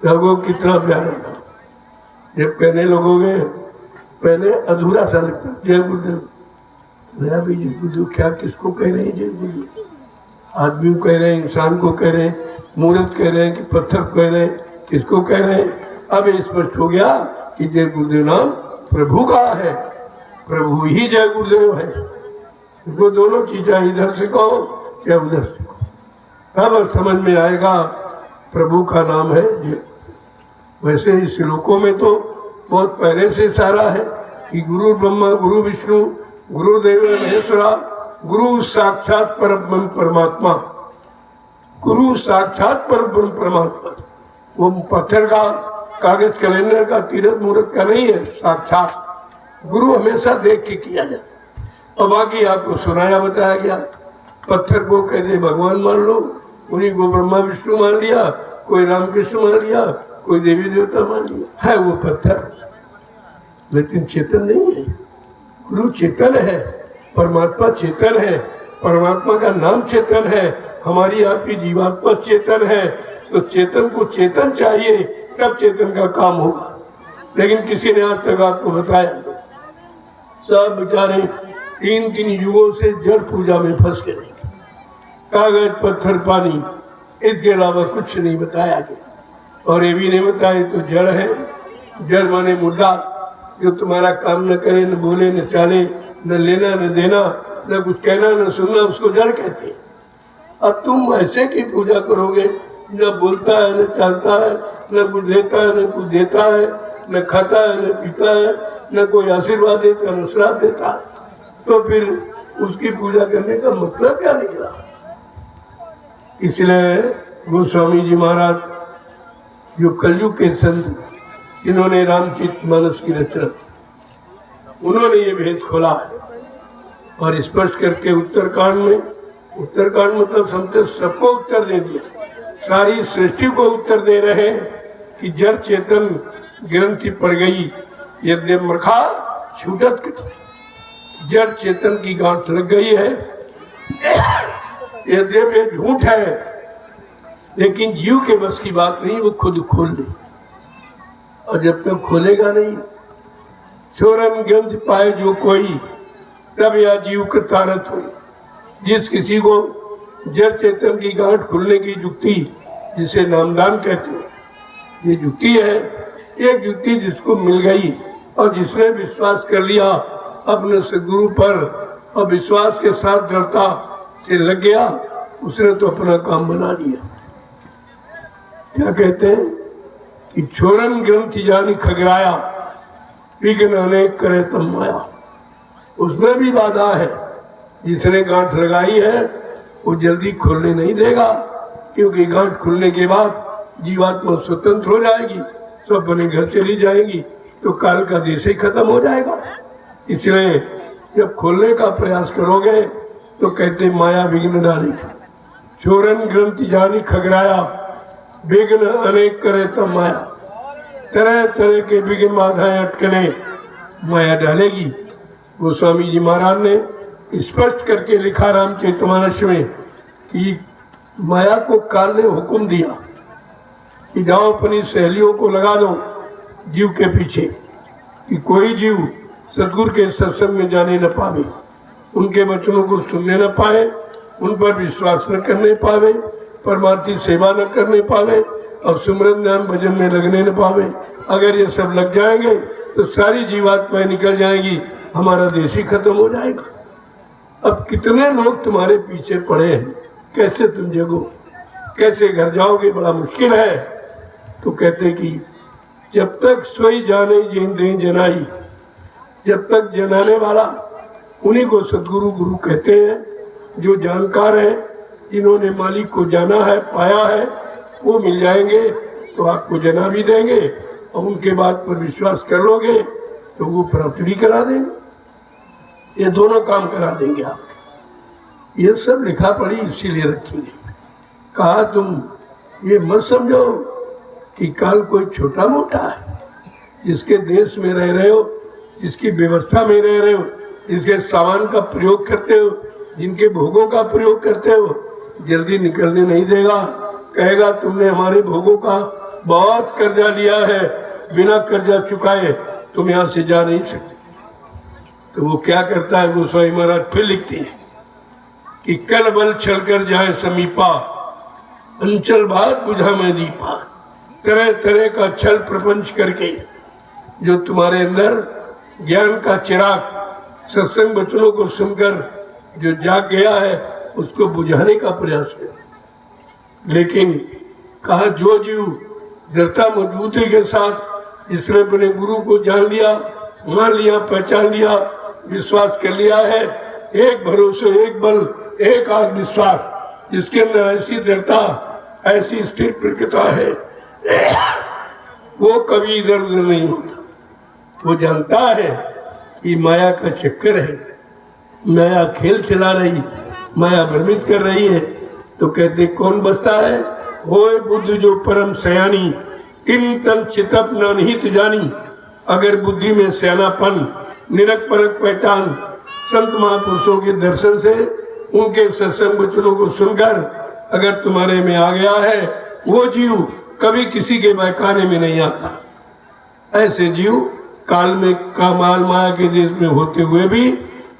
देखो कितना प्यारा नाम, जब कहने लगोगे पहले अधूरा सा लगता, जय गुरुदेव, नया भी जय गुरुदेव, क्या किसको कह रहे हैं जय गुरुदेव? आदमी को कह रहे हैं, इंसान को कह रहे हैं, मूर्त कह रहे हैं कि पत्थर कह रहे हैं, किसको कह रहे हैं? अब स्पष्ट हो गया कि जय गुरुदेव नाम प्रभु का है, प्रभु ही जय गुरुदेव है। वो दोनों चीजें इधर से कहो या उधर से कहो, तब समझ में आएगा प्रभु का नाम है जय। वैसे ही श्लोकों में तो बहुत पहले से सारा है कि गुरु ब्रह्मा, गुरु विष्णु, गुरुदेव महेश्वरा, गुरु साक्षात परब्रह्म परमात्मा, गुरु साक्षात परब्रह्म परमात्मा। वो पत्थर का, कागज कैलेंडर का, तीरथ मुहूर्त का नहीं है, साक्षात गुरु हमेशा देख के किया जाता। और बाकी आपको सुनाया बताया गया, पत्थर को कहते भगवान मान लो, उन्हीं को ब्रह्मा विष्णु मान लिया, कोई रामकृष्ण मान लिया, कोई देवी देवता मान लिया, है वो पत्थर, लेकिन चेतन नहीं है। गुरु चेतन है, परमात्मा चेतन है, परमात्मा का नाम चेतन है, हमारी आपकी जीवात्मा चेतन है। तो चेतन को चेतन चाहिए, तब चेतन का काम होगा। लेकिन किसी ने आज तक आपको बताया नहीं, सब बेचारे 3-3 युगों से जड़ पूजा में फंस के रहेंगे, कागज पत्थर पानी, इसके अलावा कुछ नहीं बताया गया। और ये भी नहीं बताया तो जड़ है, जड़ माने मुर्दा, जो तुम्हारा काम न करे, न बोले, न चाले, न लेना न देना, न कुछ कहना न सुनना, उसको जड़ कहते। अब तुम ऐसे की पूजा करोगे, न बोलता है, न चालता है, न कुछ लेता है, न कुछ देता है, न खाता है, न पीता है, न कोई आशीर्वाद देता, न श्राप देता, तो फिर उसकी पूजा करने का मतलब क्या निकला? इसलिए गोस्वामी जी महाराज, जो कलयुग के संत, जिन्होंने रामचरितमानस की रचना, उन्होंने ये भेद खोला है और स्पष्ट करके उत्तरकांड में, उत्तरकांड मतलब समझते सबको उत्तर दे दिया, सारी सृष्टि को उत्तर दे रहे हैं कि जड़ चेतन ग्रंथि पड़ गई, यद्यप मरखा छूटत कृत। जड़ चेतन की गांठ लग गई है, यद्यप ये झूठ है, लेकिन जीव के बस की बात नहीं, वो खुद खोल ले। और जब तक खोलेगा नहीं, छोरन ग्रंथ पाए जो कोई, तब या जीव कृतारत हो। जिस किसी को जड़ चेतन की गांठ खुलने की युक्ति, जिसे नामदान कहते हैं, ये युक्ति है, एक युक्ति जिसको मिल गई और जिसने विश्वास कर लिया अपने सदगुरु पर और विश्वास के साथ दृढ़ता से लग गया, उसने तो अपना काम बना लिया। क्या कहते हैं कि छोरन ग्रंथि जानी खगराया, विघ्न अनेक करे तम माया। उसमें भी बाधा है, जिसने गांठ लगाई है वो जल्दी खोलने नहीं देगा, क्योंकि गांठ खुलने के बाद जीवात्मा स्वतंत्र हो जाएगी, सब अपने घर चली जाएगी, तो काल का देश ही खत्म हो जाएगा। इसलिए जब खोलने का प्रयास करोगे तो कहते माया विघ्न डालेगी। छोरन ग्रंथि जानी खगराया, विघ्न अनेक करे तब माया। तरह तरह के विघ्न बाधाएं अटकने माया डालेगी। गोस्वामी जी महाराज ने स्पष्ट करके लिखा रामचरितमानस में कि माया को काल ने हुक्म दिया कि जाओ अपनी सहेलियों को लगा दो जीव के पीछे, कि कोई जीव सदगुरु के सत्संग में जाने न पावे, उनके वचनों को सुनने न पाए, उन पर विश्वास न करने पावे, परमार्थी सेवा न करने पावे और सुमरन ध्यान भजन में लगने न पावे। अगर ये सब लग जाएंगे तो सारी जीवात्माएं निकल जाएंगी, हमारा देश ही खत्म हो जाएगा। अब कितने लोग तुम्हारे पीछे पड़े हैं, कैसे तुम जगोगे, कैसे घर जाओगे, बड़ा मुश्किल है। तो कहते कि जब तक सोई जाने जिन दे जनाई, जब तक जनाने वाला, उन्हीं को सदगुरु गुरु कहते हैं। जो जानकार हैं, जिन्होंने मालिक को जाना है, पाया है, वो मिल जाएंगे तो आपको जना भी देंगे और उनके बात पर विश्वास कर लोगे तो वो प्राप्त भी करा देंगे। ये दोनों काम करा देंगे आपके। ये सब लिखा पढ़ी इसीलिए रखी गई। कहा तुम ये मत समझो कि काल कोई छोटा मोटा है, जिसके देश में रह रहे हो, जिसकी व्यवस्था में रह रहे हो, जिसके सामान का प्रयोग करते हो, जिनके भोगों का प्रयोग करते हो, जल्दी निकलने नहीं देगा। कहेगा तुमने हमारे भोगों का बहुत कर्जा लिया है, बिना कर्जा चुकाए तुम यहाँ से जा नहीं सकते। तो वो क्या करता है, गोस्वामी महाराज फिर लिखते हैं कि कल बल छल कर जाए समीपा, अंचल बात बुझा में दीपा। तरह तरह का छल प्रपंच करके जो तुम्हारे अंदर ज्ञान का चिराग सत्संग वचनों को सुनकर जो जाग गया है, उसको बुझाने का प्रयास करें। लेकिन कहा जो जीव दृढ़ता मजबूती के साथ, जिसने अपने गुरु को जान लिया, मान लिया, पहचान लिया, विश्वास कर लिया है, एक भरोसे, एक बल, एक आत्मविश्वास, जिसके अंदर ऐसी दृढ़ता, ऐसी स्थिर प्रकृति है, वो कभी इधर उधर नहीं होता। वो जानता है कि माया का चक्कर है, माया खेल खिला रही, माया भ्रमित कर रही है। तो कहते कौन बसता है, होए बुद्ध जो परम सयानी, तिन तन चितप न निहित जानी। अगर बुद्धि में सयानापन, निरक परक पहचान, संत महापुरुषों के दर्शन से, उनके सत्संग वचनों को सुनकर अगर तुम्हारे में आ गया है, वो जीव कभी किसी के बहकाने में नहीं आता। ऐसे जीव काल में कामाल माया के देश में होते हुए भी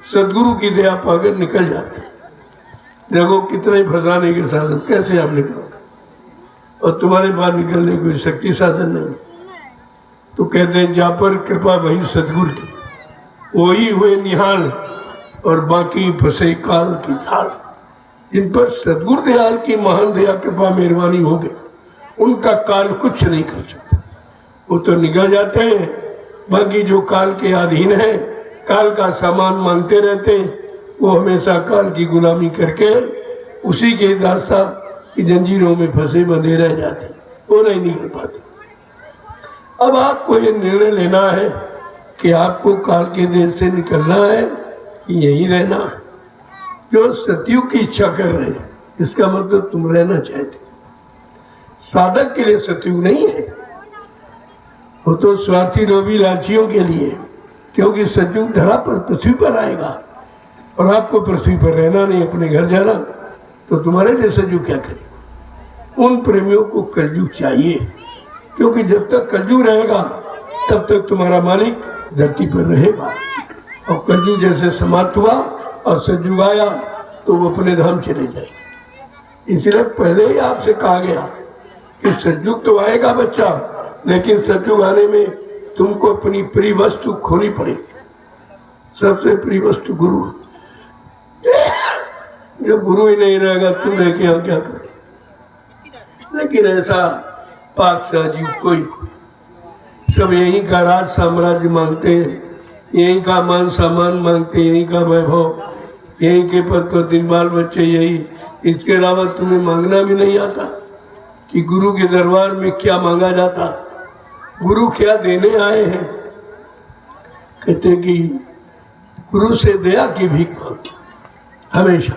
सदगुरु की दया पाकर निकल जाते हैं। देखो कितने फंसाने के साधन, कैसे आप निकलोगे, और तुम्हारे पास निकलने कोई शक्ति साधन नहीं। तो कहते हैं जा पर कृपा भई सतगुरु की, वही हुए निहाल और बाकी फंसे काल की ढाल। जिन पर सतगुरु दयाल की महान दया कृपा मेहरबानी हो गई, उनका काल कुछ नहीं कर सकता। वो तो निकल जाते हैं, बाकी जो काल के अधीन है, काल का सामान मांगते रहते हैं, वो हमेशा काल की गुलामी करके उसी के दास्ता की जंजीरों में फंसे बंधे रह जाते, वो नहीं निकल पाते। अब आपको ये निर्णय लेना है कि आपको काल के देश से निकलना है कि यहीं रहना है। जो सतयुग की इच्छा कर रहे हैं, इसका मतलब तुम रहना चाहते। साधक के लिए सतयुग नहीं है, वो तो स्वार्थी लोभी लालचियों के लिए, क्योंकि सतयुग धरा पर पृथ्वी पर आएगा और आपको पृथ्वी पर रहना नहीं, अपने घर जाना, तो तुम्हारे लिए सतयुग क्या करेगा। उन प्रेमियों को कलयुग चाहिए, क्योंकि जब तक कलयुग रहेगा तब तक तुम्हारा मालिक धरती पर रहेगा। और कलयुग जैसे समाप्त हुआ और सतयुग आया तो वो अपने धाम चले जाएंगे। इसलिए पहले ही आपसे कहा गया कि सतयुग तो आएगा बच्चा, लेकिन सतयुग आने में तुमको अपनी प्रिय वस्तु खोनी पड़ेगी। सबसे प्रिय वस्तु गुरु। जब गुरु ही नहीं रहेगा तुम रह के यहाँ क्या करोगे। लेकिन ऐसा पाक साजी कोई सब यहीं का राज साम्राज्य मांगते हैं, यहीं का मान सम्मान मांगते हैं, यहीं का वैभव, यहीं के पद दिन बाल बच्चे यही। इसके अलावा तुम्हें मांगना भी नहीं आता कि गुरु के दरबार में क्या मांगा जाता, गुरु क्या देने आए हैं। कहते कि गुरु से दया की भीख मांगो हमेशा,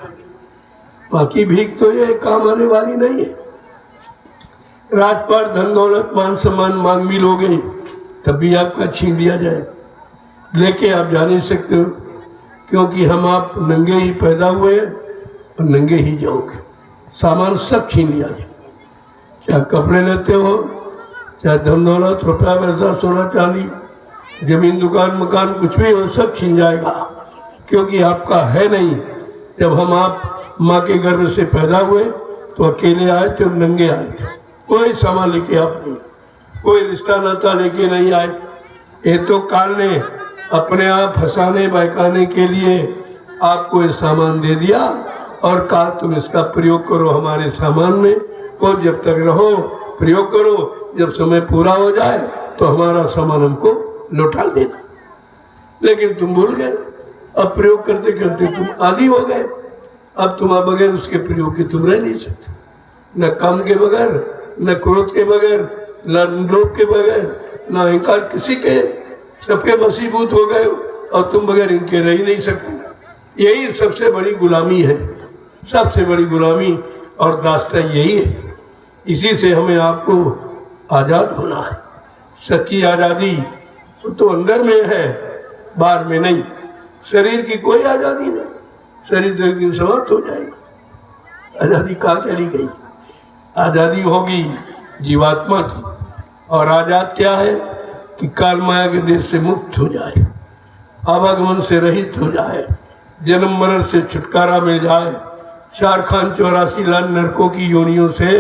बाकी भीख तो ये काम आने वाली नहीं है। राजपाट धन दौलत मान सम्मान मांग भी लोगे तब भी आपका छीन लिया जाएगा, लेके आप जा नहीं सकते हो, क्योंकि हम आप नंगे ही पैदा हुए और नंगे ही जाओगे। सामान सब छीन लिया जाएगा, चाहे कपड़े लेते हो, चाहे धन दौलत रुपया पैसा सोना चांदी जमीन दुकान मकान कुछ भी हो, सब छीन जाएगा, क्योंकि आपका है नहीं। जब हम आप माँ के गर्भ से पैदा हुए तो अकेले आए थे और नंगे आए थे, कोई सामान लेके आप नहीं, कोई रिश्ता नाता लेके नहीं आए। ये तो काल ने अपने आप फंसाने बहकाने के लिए आपको ये सामान दे दिया और कहा तुम इसका प्रयोग करो हमारे सामान में, और जब तक रहो प्रयोग करो, जब समय पूरा हो जाए तो हमारा सामान हमको लौटा देना। लेकिन तुम भूल गए, अब प्रयोग करते करते तुम आदी हो गए। अब तुम बगैर उसके प्रयोग के तुम रह नहीं सकते, न काम के बगैर, न क्रोध के बगैर, न लोभ के बगैर, न अहंकार किसी के, सबके वशीभूत हो गए और तुम बगैर इनके रह ही नहीं सकते। यही सबसे बड़ी गुलामी है, सबसे बड़ी गुलामी और दास्ता यही है। इसी से हमें आपको आज़ाद होना है। सच्ची आज़ादी तो अंदर में है, बाहर में नहीं। शरीर की कोई आज़ादी नहीं, शरीर तो एक दिन समाप्त हो जाएगा। आज़ादी कहाँ चली गई। आज़ादी होगी जीवात्मा की, और आज़ाद क्या है कि काल माया के देश से मुक्त हो जाए, आवागमन से रहित हो जाए, जन्म मरण से छुटकारा मिल जाए, 4 खान 84 लाख नरकों की योनियों से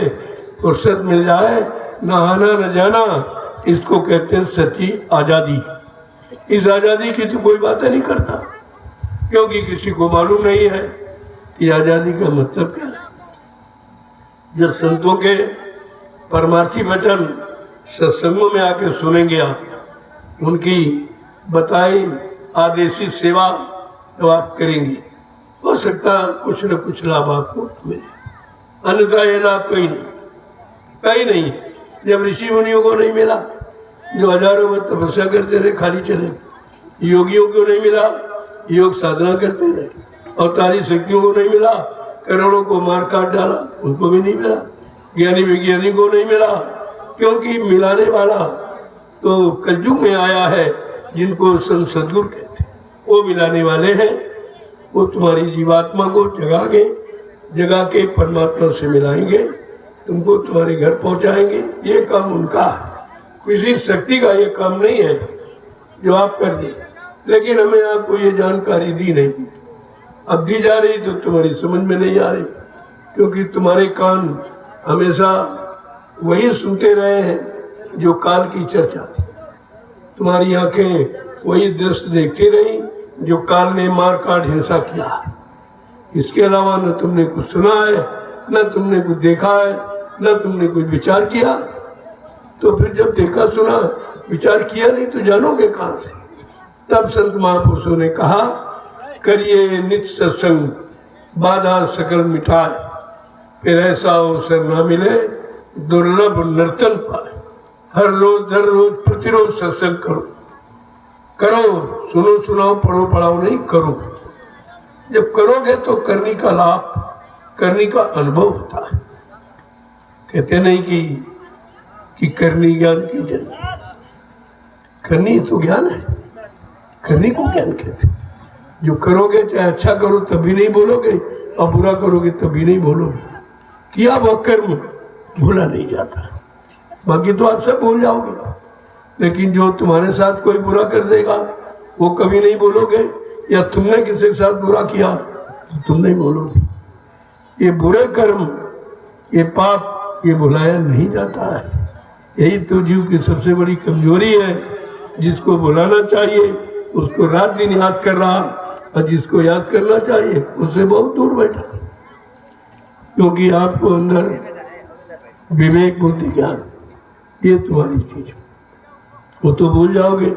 फुर्सत मिल जाए, न आना न जाना। इसको कहते हैं सच्ची आज़ादी। इस आज़ादी की तो कोई बातें नहीं करता, क्योंकि किसी को मालूम नहीं है कि आज़ादी का मतलब क्या है। जब संतों के परमार्थी वचन सत्संगों में आके सुनेंगे आप, उनकी बताई आदेशित सेवा जब आप करेंगे, हो सकता कुछ न कुछ लाभ आपको मिले, अन्यथा ये लाभ कहीं नहीं, कहीं नहीं। जब ऋषि मुनियों को नहीं मिला, जो हजारों वर्ष तपस्या करते रहे, खाली चले, योगियों को नहीं मिला, योग साधना करते रहे, अवतारी शक्तियों को नहीं मिला, करोड़ों को मार काट डाला, उनको भी नहीं मिला, ज्ञानी विज्ञानी को नहीं मिला, क्योंकि मिलाने वाला तो कलयुग में आया है, जिनको संत सद्गुरु कहते हैं, वो मिलाने वाले हैं। वो तुम्हारी जीवात्मा को जगा के परमात्मा से मिलाएंगे, तुमको तुम्हारे घर पहुंचाएंगे। ये काम उनका है, किसी शक्ति का ये काम नहीं है जो आप कर दे। लेकिन हमें आपको ये जानकारी दी नहीं, अब दी जा रही तो तुम्हारी समझ में नहीं आ रही, क्योंकि तुम्हारे कान हमेशा वही सुनते रहे हैं जो काल की चर्चा थी। तुम्हारी आंखें वही दृश्य देखती रही जो काल ने मार काट हिंसा किया। इसके अलावा न तुमने कुछ सुना है, न तुमने कुछ देखा है, न तुमने कुछ विचार किया। तो फिर जब देखा सुना विचार किया नहीं तो जानोगे कहाँ से? तब संत महापुरुषों ने कहा, करिए नित्य सत्संग, बाधा सकल मिटाए, फिर ऐसा अवसर न मिले दुर्लभ नर्तन पाए। हर रोज प्रतिरोज सत्संग करो, सुनो सुनाओ, पढ़ो पढ़ाओ नहीं, करो। जब करोगे तो करने का लाभ, करने का अनुभव होता है। कहते नहीं कि करनी ज्ञान की जननी, करनी तो ज्ञान है, करने को ज्ञान कहते। जो करोगे, चाहे अच्छा करो तभी नहीं बोलोगे, और बुरा करोगे तभी नहीं बोलोगे। किया वह कर्म भूला नहीं जाता, बाकी तो आप सब भूल जाओगे। लेकिन जो तुम्हारे साथ कोई बुरा कर देगा वो कभी नहीं बोलोगे, या तुमने किसी के साथ बुरा किया तो तुम नहीं बोलोगे। ये बुरे कर्म, ये पाप, ये भुलाया नहीं जाता है। यही तो जीव की सबसे बड़ी कमजोरी है। जिसको भुलाना चाहिए उसको रात दिन याद कर रहा, और जिसको याद करना चाहिए उससे बहुत दूर बैठा। क्योंकि आपको अंदर विवेक बुद्धि ज्ञान ये तुम्हारी चीज, वो तो भूल जाओगे।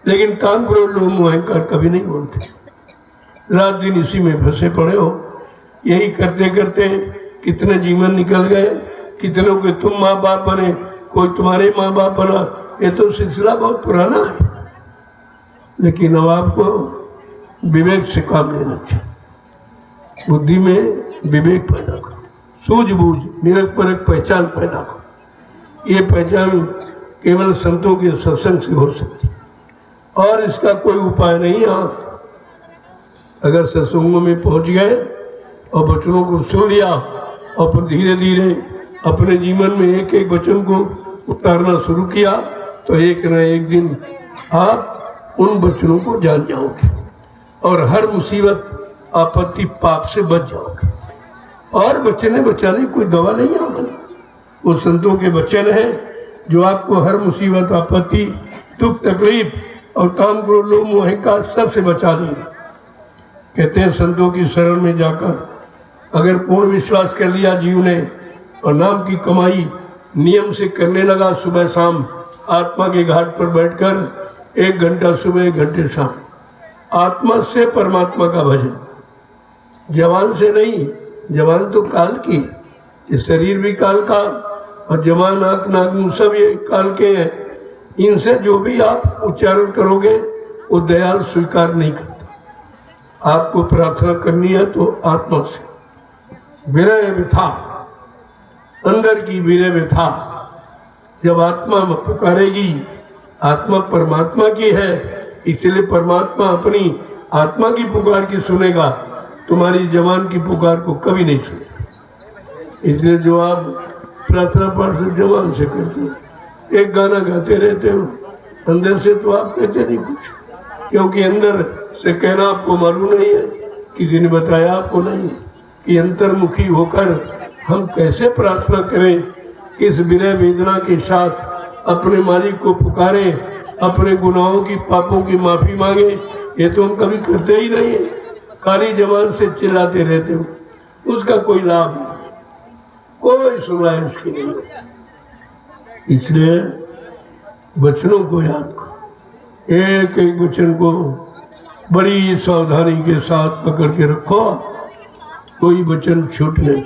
लेकिन काम क्रोध लोभ मोह अहंकार कभी नहीं बोलते। रात दिन इसी में फंसे पड़े हो। यही करते करते कितने जीवन निकल गए, कितनों के तुम माँ बाप बने, कोई तुम्हारे माँ बाप बना। ये तो सिलसिला बहुत पुराना है। लेकिन अब आपको विवेक से काम लेना चाहिए। बुद्धि में विवेक पैदा करो, सूझबूझ निरख परख पहचान पैदा करो। ये पहचान केवल संतों के सत्संग से हो सकती है, और इसका कोई उपाय नहीं। हाँ, अगर सत्संगों में पहुंच गए और वचनों को सुन लिया और धीरे धीरे अपने जीवन में एक एक वचन को उतारना शुरू किया, तो एक न एक दिन आप उन वचनों को जान जाओगे और हर मुसीबत आपत्ति पाप से बच जाओगे। और बचने बचाने कोई दवा नहीं है, वो संतों के वचन हैं जो आपको हर मुसीबत आपत्ति दुख तकलीफ और काम क्रोध लोभ मोह अहंकार सबसे बचा देंगे। कहते हैं संतों की शरण में जाकर अगर पूर्ण विश्वास कर लिया जीव ने और नाम की कमाई नियम से करने लगा, सुबह शाम आत्मा के घाट पर बैठकर 1 घंटा सुबह 1 घंटे शाम, आत्मा से परमात्मा का भजन, जवान से नहीं। जवान तो काल की, ये शरीर भी काल का, और जवान आँख नाक मुँह सब ये काल के हैं। इनसे जो भी आप उच्चारण करोगे वो दयाल स्वीकार नहीं करता। आपको प्रार्थना करनी है तो आत्मा से, विरह व्यथा, अंदर की विरह व्यथा। जब आत्मा पुकारेगी, आत्मा परमात्मा की है, इसलिए परमात्मा अपनी आत्मा की पुकार की सुनेगा, तुम्हारी जवान की पुकार को कभी नहीं सुनेगा। इसलिए जो आप प्रार्थना पाठ से जवान से करते हो, एक गाना गाते रहते हो, अंदर से तो आप कहते नहीं कुछ, क्योंकि अंदर से कहना आपको मालूम नहीं है, किसी ने बताया आपको नहीं कि अंतर्मुखी होकर हम कैसे प्रार्थना करें, किस विरह वेदना के साथ अपने मालिक को पुकारें, अपने गुनाहों की पापों की माफी मांगे। ये तो हम कभी करते ही नहीं है। काली जबान से चिल्लाते रहते हो, उसका कोई लाभ नहीं, कोई सुनाई उसकी नहीं। इसलिए वचनों को याद करो, एक एक वचन को बड़ी सावधानी के साथ पकड़ के रखो, कोई वचन छूटने नहीं।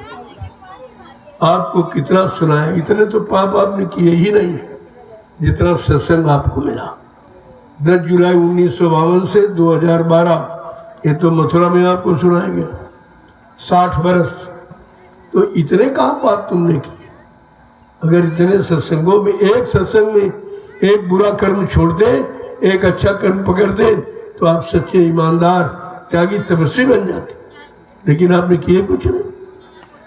आपको कितना सुनाया, इतने तो पाप आपने किए ही नहीं है जितना सत्संग आपको मिला। 10 जुलाई 1952 से 2012, ये तो मथुरा में आपको सुनाया गया। 60 बरस, तो इतने कहाँ पाप तुमने किए? अगर इतने सत्संगों में, एक सत्संग में एक बुरा कर्म छोड़ते, एक अच्छा कर्म पकड़ते, तो आप सच्चे ईमानदार त्यागी तपस्वी बन जाते। लेकिन आपने किए कुछ नहीं,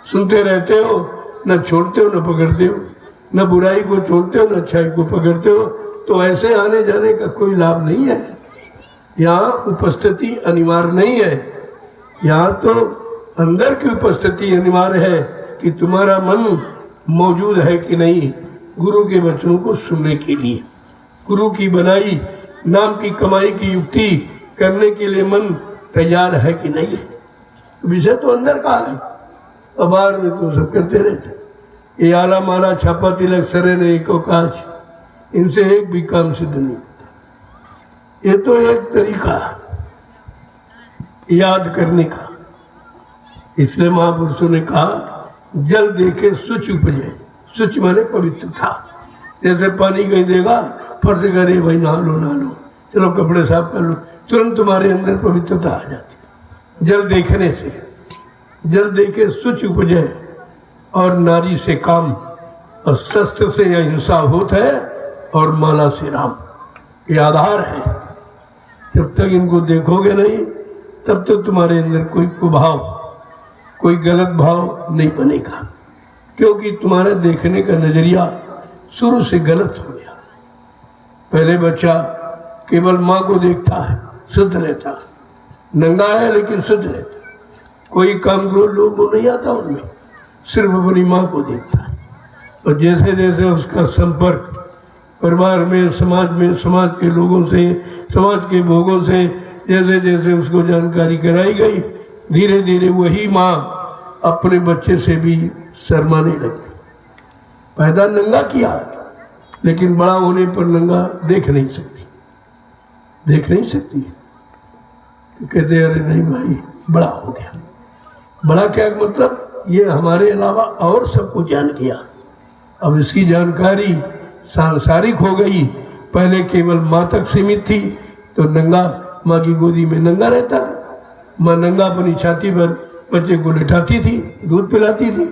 सुनते रहते हो, न छोड़ते हो न पकड़ते हो, न बुराई को छोड़ते हो न अच्छाई को पकड़ते हो। तो ऐसे आने जाने का कोई लाभ नहीं है। यहाँ उपस्थिति अनिवार्य नहीं है, यहाँ तो अंदर की उपस्थिति अनिवार्य है कि तुम्हारा मन मौजूद है कि नहीं गुरु के वचनों को सुनने के लिए। गुरु की बनाई नाम की कमाई की युक्ति करने के लिए मन तैयार है कि नहीं है? विषय तो अंदर का है, अब बाहर में तो सब करते रहते। ये आला माला छापा तिलक सरे नहीं को काज, इनसे एक भी काम सिद्ध नहीं होता। ये तो एक तरीका है याद करने का। इसलिए महापुरुषों ने कहा जल देखे शुच उपजे। शुच माने पवित्रता। जैसे पानी कहीं देगा फर्ज करे भाई नहा लो, चलो कपड़े साफ कर लो, तुरंत तुम्हारे अंदर पवित्रता आ जाती है जल देखने से। जल देखे शुच उपजे और नारी से काम, और शस्त्र से अहिंसा होत है और माला से राम। ये आधार है। जब तक इनको देखोगे नहीं तब तक तुम्हारे अंदर कोई कुभाव, कोई गलत भाव नहीं बनेगा, क्योंकि तुम्हारे देखने का नजरिया शुरू से गलत हो गया। पहले बच्चा केवल माँ को देखता है, शुद्ध रहता, नंगा है लेकिन शुद्ध रहता, कोई काम क्रोध लोग नहीं आता उनमें, सिर्फ अपनी माँ को देखता है। और जैसे जैसे उसका संपर्क परिवार में, समाज के लोगों से, समाज के भोगों से जैसे जैसे उसको जानकारी कराई गई, धीरे धीरे वही माँ अपने बच्चे से भी शर्माने लगती। पैदा नंगा किया लेकिन बड़ा होने पर नंगा देख नहीं सकती। तो कहते अरे नहीं भाई बड़ा हो गया। बड़ा क्या मतलब, ये हमारे अलावा और सबको जान गया। अब इसकी जानकारी सांसारिक हो गई। पहले केवल माँ तक सीमित थी, तो नंगा माँ की गोदी में नंगा रहता था। माँ नंगा अपनी छाती पर बच्चे को लिटाती थी, दूध पिलाती थी,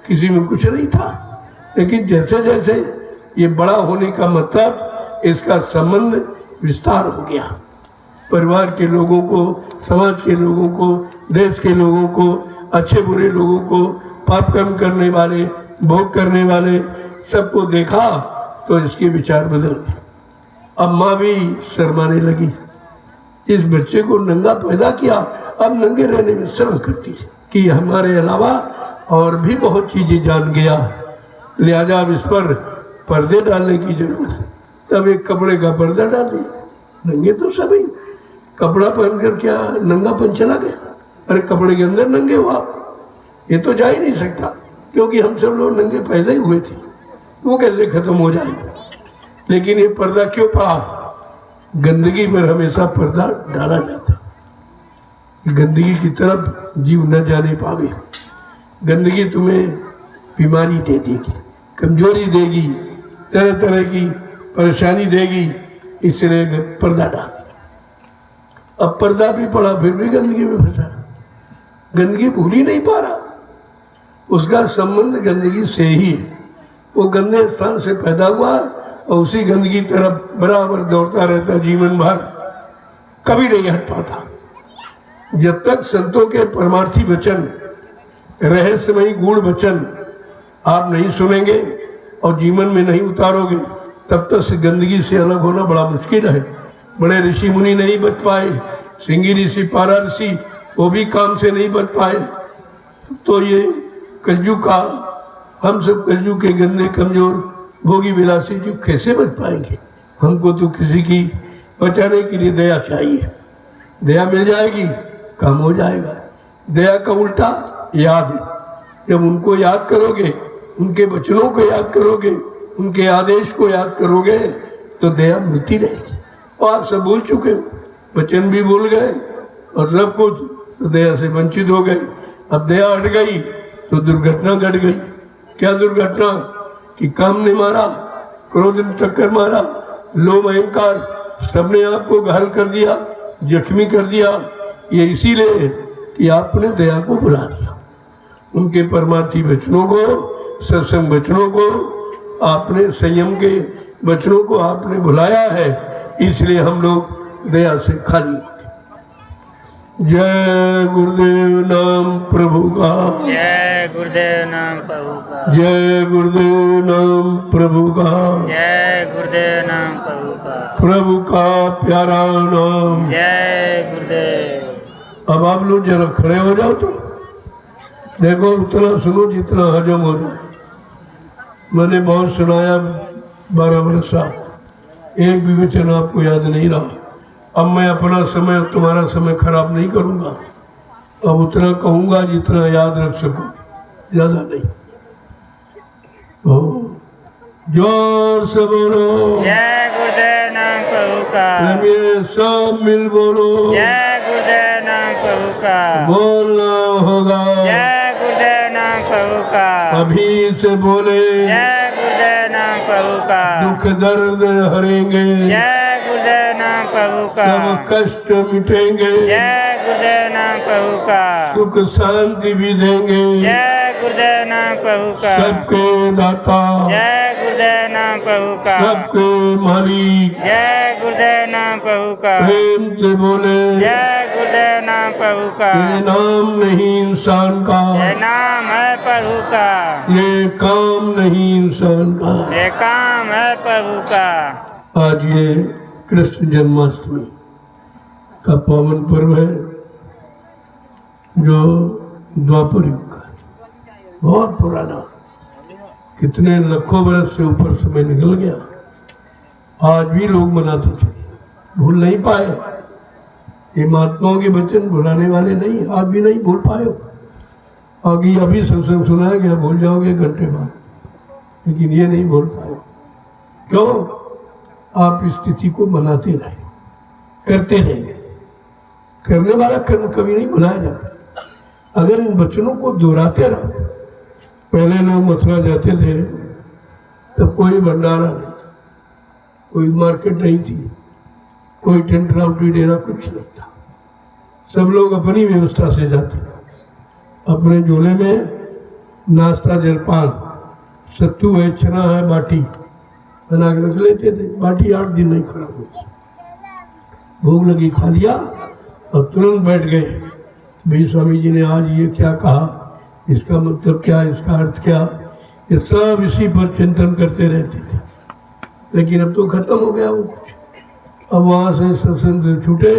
किसी में कुछ नहीं था। लेकिन जैसे जैसे ये बड़ा होने का मतलब, इसका संबंध विस्तार हो गया। परिवार के लोगों को, समाज के लोगों को, देश के लोगों को, अच्छे बुरे लोगों को, पाप कर्म करने वाले, भोग करने वाले, सबको देखा तो इसके विचार बदल गए। अब माँ भी शर्माने लगी। इस बच्चे को नंगा पैदा किया, अब नंगे रहने में शर्म करती है कि हमारे अलावा और भी बहुत चीजें जान गया, लिहाजा अब इस पर पर्दे डालने की जरूरत है। तब एक कपड़े का पर्दा डाल दिया। नंगे तो सभी, कपड़ा पहनकर क्या नंगापन चला गया? अरे कपड़े के अंदर नंगे हो आप, ये तो जा ही नहीं सकता, क्योंकि हम सब लोग नंगे पैदा ही हुए थे, वो कैसे खत्म हो जाएगा। लेकिन ये पर्दा क्यों पड़ा? गंदगी पर हमेशा पर्दा डाला जाता, गंदगी की तरफ जीव न जाने पावे। गंदगी तुम्हें बीमारी दे देगी, कमजोरी देगी, तरह तरह की परेशानी देगी, इसलिए पर्दा डाल दिया। अब पर्दा भी पड़ा, फिर भी गंदगी में फंसा। गंदगी भूल ही नहीं पा रहा, उसका संबंध गंदगी से ही है। वो गंदे स्थान से पैदा हुआ और उसी गंदगी तरफ बराबर दौड़ता रहता जीवन भर, कभी नहीं हट पाता। जब तक संतों के परमार्थी वचन, रहस्यमयी गूढ़ वचन आप नहीं सुनेंगे और जीवन में नहीं उतारोगे, तब तक से गंदगी से अलग होना बड़ा मुश्किल है। बड़े ऋषि मुनि नहीं बच पाए, श्रृंगी ऋषि, पारा ऋषि, वो भी काम से नहीं बच पाए। तो ये कलयुग का, हम सब कलयुग के गंदे, कमजोर, भोगी, विलासी जीव कैसे बच पाएंगे? हमको तो किसी की बचाने के लिए दया चाहिए। दया मिल जाएगी, काम हो जाएगा। दया का उल्टा याद है। जब उनको याद करोगे, उनके वचनों को याद करोगे, उनके आदेश को याद करोगे, तो दया मिलती रहेगी। और आप सब भूल चुके हो, वचन भी भूल गए और सब कुछ, तो दया से वंचित हो गए। अब दया हट गई तो दुर्घटना घट गई। क्या दुर्घटना? कि काम ने मारा, क्रोध ने टक्कर मारा, लोभ अहंकार सबने आपको घायल कर दिया, जख्मी कर दिया। ये इसीलिए कि आपने दया को भुला दिया। उनके परमार्थी वचनों को, सत्संग वचनों को, आपने संयम के वचनों को आपने भुलाया है, इसलिए हम लोग दया से खाली। जय गुरुदेव नाम प्रभु का, जय गुरुदेव नाम प्रभु का, जय गुरुदेव नाम प्रभु का, जय गुरुदेव नाम प्रभु का, प्रभु का प्यारा नाम। जय गुरुदेव। अब आप लोग जरा खड़े हो जाओ, तो देखो उतना सुनो जितना हजम हो जाए। मैंने बहुत सुनाया 12 वर्ष साहब, एक भी वचन आपको याद नहीं रहा। अब मैं अपना समय तुम्हारा समय खराब नहीं करूंगा। अब उतना कहूंगा जितना याद रख सकूं, ज्यादा नहीं। ओ, जोर से बोलो जय गुरुदेव नाम प्रभु का। सब मिल बोलो जय गुरुदेव नाम प्रभु का। बोलना होगा। जय गुरुदेव नाम प्रभु का। अभी से बोले जय गुरुदेव नाम प्रभु का। दुख दर्द हरेंगे, जय गुरुदेव नाम प्रभु का। सब कष्ट मिटेंगे, जय गुरुदेव नाम प्रभु का। सुख शांति भी देंगे, जय गुरुदेव नाम प्रभु का। सबके दाता, जय गुरुदेव नाम प्रभु का। सबके मालिक। जय गुरुदेव नाम प्रभु का। प्रेम से बोले जय गुरुदेव नाम प्रभु का। ये नाम नहीं इंसान का, ये नाम है प्रभु का। ये काम नहीं इंसान का। ये काम है प्रभु का। आज ये कृष्ण जन्माष्टमी का पावन पर्व है, जो द्वापर युग का बहुत पुराना, कितने लाखों बरस से ऊपर समय निकल गया, आज भी लोग मनाते चले, भूल नहीं पाए। ये महात्माओं के वचन भुलाने वाले नहीं, आज भी नहीं भूल पाए हो। आगे अभी सत्संग सुनाया गया, भूल जाओगे घंटे बाद, लेकिन ये नहीं भूल पाए। क्यों? आप इस तिथि को मनाते रहे, करते रहे। करने वाला कर्म कभी नहीं भुलाया जाता। अगर इन वचनों को दोहराते रहो। पहले लोग मथुरा जाते थे तब कोई भंडारा नहीं था, कोई मार्केट नहीं थी, कोई टेंट राउटी डेरा कुछ नहीं था। सब लोग अपनी व्यवस्था से जाते थे। अपने झोले में नाश्ता, जलपान, सत्तू है, चना है, बाटी बना के रख लेते थे। बाटी 8 दिन नहीं खराब होती। भूख लगी, खा लिया और तुरंत बैठ गए। भाई स्वामी जी ने आज ये क्या कहा, इसका मतलब क्या, इसका अर्थ क्या, ये सब इसी पर चिंतन करते रहते थे। लेकिन अब तो खत्म हो गया वो कुछ। अब वहाँ से सत्संग छूटे,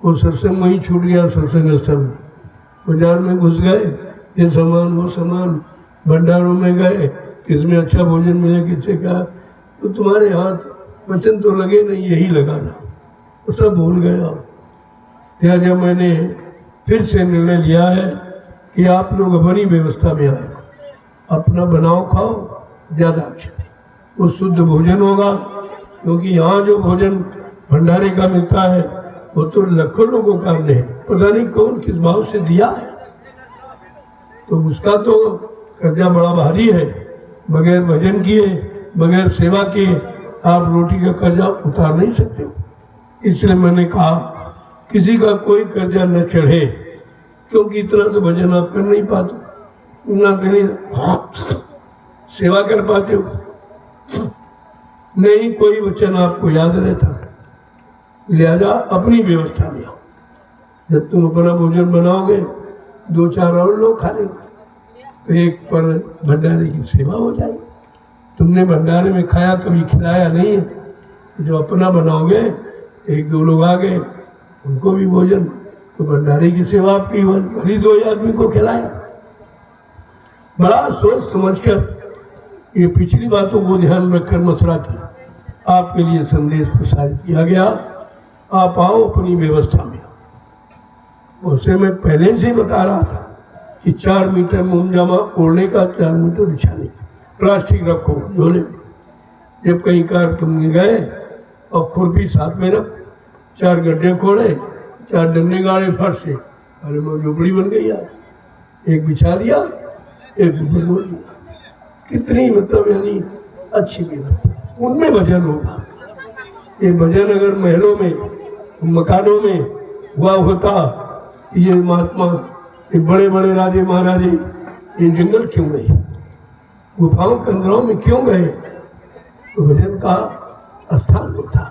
वो सत्संग वहीं छूट गया। सत्संग स्थल में बाजार में घुस गए, ये सामान वो सामान, भंडारों में गए, किसमें अच्छा भोजन मिले, किससे क्या, तो तुम्हारे हाथ वचन तो लगे नहीं, यही लगाना, वो सब भूल गए। आप लिहाजा मैंने फिर से निर्णय लिया है कि आप लोग अपनी व्यवस्था में आए, अपना बनाओ खाओ, ज़्यादा अच्छा है, वो शुद्ध भोजन होगा। क्योंकि यहाँ जो भोजन भंडारे का मिलता है वो तो लाखों लोगों का हमने पता नहीं कौन किस भाव से दिया है, तो उसका तो कर्जा बड़ा भारी है। बगैर भजन किए, बगैर सेवा किए आप रोटी का कर्जा उतार नहीं सकते। इसलिए मैंने कहा किसी का कोई कर्जा न चढ़े, क्योंकि इतना तो भजन आप कर नहीं पाते, ना तो सेवा कर पाते हो, नहीं कोई वचन आपको याद रहता। लिहाजा अपनी व्यवस्था में आओ। जब तुम अपना भोजन बनाओगे 2-4 और लोग खा लेंगे, तो एक पर भंडारे की सेवा हो जाएगी। तुमने भंडारे में खाया, कभी खिलाया नहीं, जो अपना बनाओगे 1-2 लोग आ गए, उनको भी भोजन, तो भंडारे की सेवा आपकी भली 2 आदमी को खिलाया। बड़ा सोच समझकर ये पिछली बातों को ध्यान रखकर मथुरा की आपके लिए संदेश प्रसारित किया गया। आप आओ, अपनी व्यवस्था में आओ। उसे मैं पहले से बता रहा था कि 4 मीटर मोमजामा ओढ़ने का, 4 मीटर बिछाने का, प्लास्टिक रखो झोले में। जब कहीं कार तुम गए और खुरपी साथ में रख, 4 गड्ढे खोले, 4 डंडे गाड़े फर्श से, अरे मैं झोपड़ी बन गई यार। एक बिछा दिया, एक ऊपर बोल दिया। कितनी मतलब यानी अच्छी व्यवस्था, उनमें भजन होगा। ये भजन अगर महलों में, मकानों में हुआ होता, ये महात्मा, ये बड़े बड़े राजे महाराजे ये जंगल क्यों गए, गुफाओं कंदरों में क्यों गए? तो भजन का स्थान होता।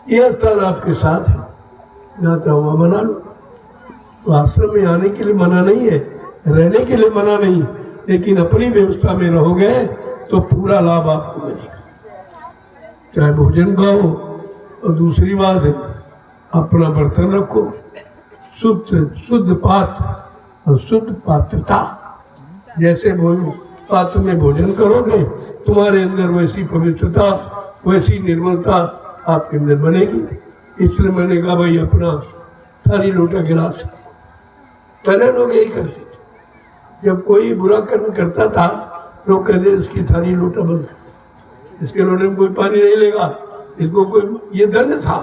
ये स्थान आपके साथ है, ना चाहो मना लो। तो आश्रम में आने के लिए मना नहीं है, रहने के लिए मना नहीं, लेकिन अपनी व्यवस्था में रहोगे तो पूरा लाभ आपको मिलेगा। चाहे भोजन खाओ, और दूसरी बात है अपना बर्तन रखो, शुद्ध पात्र और शुद्ध पात्रता। जैसे पात्र में भोजन करोगे, तुम्हारे अंदर वैसी पवित्रता वैसी निर्मलता आपके अंदर बनेगी। इसलिए मैंने कहा भाई अपना थाली लोटा गिलास, पहले लोग यही करते थे, जब कोई बुरा कर्म करता था लोग कहते इसकी थाली लोटा बंद कर, इसके लोटे में कोई पानी नहीं लेगा, इसको कोई, ये दंड था।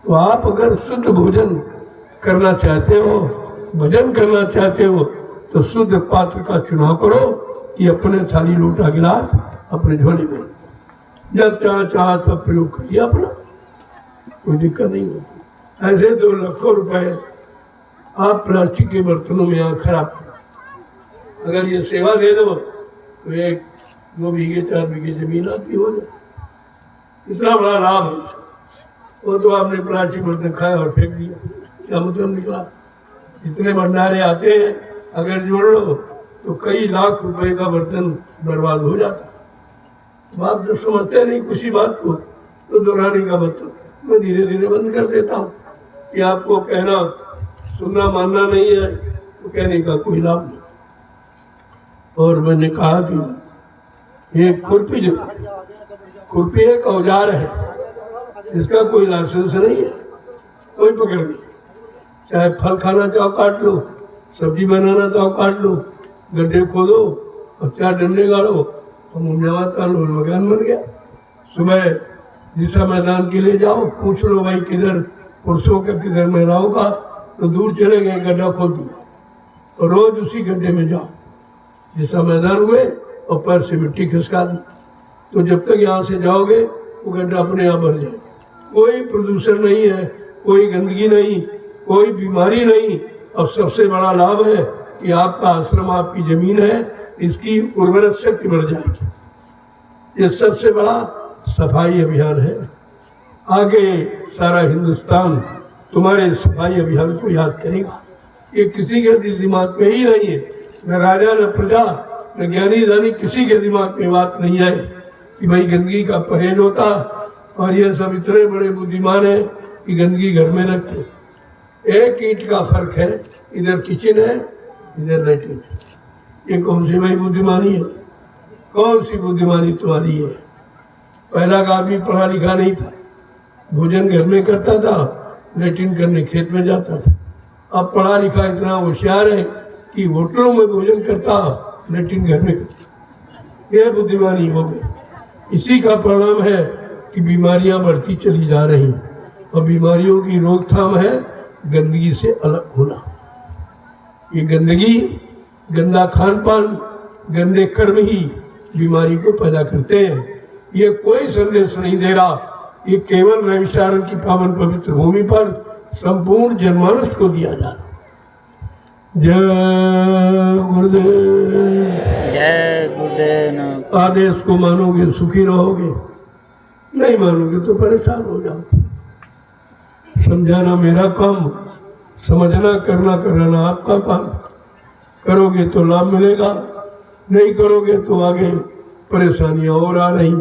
तो आप अगर शुद्ध भोजन करना चाहते हो, भजन करना चाहते हो, तो शुद्ध पात्र का चुनाव करो कि अपने थाली लोटा गिलास अपने झोले में जब चाह तब प्रयोग करिए अपना, कोई दिक्कत नहीं होती। ऐसे तो लाखों रुपए आप प्लास्टिक के बर्तनों में यहाँ खराब करो, अगर ये सेवा दे दो तो 1-2 बीघे 4 बीघे जमीन आपकी हो जाए, इतना बड़ा लाभ है इसका। वो तो आपने प्लास्टिक बर्तन खाया और फेंक दिया, क्या मतलब निकला? इतने भंडारे आते हैं, अगर जोड़ लो तो कई लाख रुपए का बर्तन बर्बाद हो जाता। तो आप जो समझते नहीं किसी बात को, तो दोहराने का मतलब मैं धीरे धीरे बंद कर देता हूँ कि आपको कहना सुनना मानना नहीं है तो कहने का कोई लाभ नहीं। और मैंने कहा कि एक खुरपी, जो खुरपी एक औजार है, इसका कोई लाइसेंस नहीं है, कोई पकड़ नहीं। चाहे फल खाना चाहो काट लो, सब्जी बनाना चाहो काट लो, गड्ढे खोदो और 4 डंडे गाड़ो और मुंजावाता लो, मकान बन गया। सुबह दिशा मैदान के लिए जाओ, पूछ लो भाई किधर पुरुषों का किधर महिलाओं का, तो दूर चले गए, गड्ढा खोद दिया और रोज उसी गड्ढे में जाओ, दिशा मैदान हुए और पैर से मिट्टी खिसका दी, तो जब तक यहाँ से जाओगे वो गड्ढा अपने आप भर जाएगा। कोई प्रदूषण नहीं है, कोई गंदगी नहीं, कोई बीमारी नहीं, और सबसे बड़ा लाभ है कि आपका आश्रम, आपकी जमीन है, इसकी उर्वरक शक्ति बढ़ जाएगी। ये सबसे बड़ा सफाई अभियान है। आगे सारा हिंदुस्तान तुम्हारे सफाई अभियान को याद करेगा। ये किसी के दिमाग में ही नहीं है, न राजा न प्रजा न ज्ञानी दानी, किसी के दिमाग में बात नहीं है कि भाई गंदगी का परहेज होता। और ये सब इतने बड़े बुद्धिमान है कि गंदगी घर में रखते। एक ईंट का फर्क है, इधर किचन है इधर लैट्रिन है। ये कौन सी भाई बुद्धिमानी है? कौन सी बुद्धिमानी तुम्हारी है? पहला का आदमी पढ़ा लिखा नहीं था, भोजन घर में करता था, लैट्रिन करने खेत में जाता था। अब पढ़ा लिखा इतना होशियार है कि होटलों में भोजन करता, लैट्रिन घर में करता। यह बुद्धिमानी हो गई। इसी का परिणाम है कि बीमारियां बढ़ती चली जा रही, और बीमारियों की रोकथाम है गंदगी से अलग होना। ये गंदगी, गंदा खान पान, गंदे कर्म ही बीमारी को पैदा करते हैं। ये कोई संदेश नहीं दे रहा, ये केवल नैमिषारण्य की पावन पवित्र भूमि पर संपूर्ण जनमानस को दिया जा रहा। जय गुरुदेव, जय गुरुदेव। आदेश को मानोगे सुखी रहोगे, नहीं मानोगे तो परेशान हो जाओगे। समझाना मेरा काम, समझना करना कराना आपका काम। करोगे तो लाभ मिलेगा, नहीं करोगे तो आगे परेशानियां और आ रही।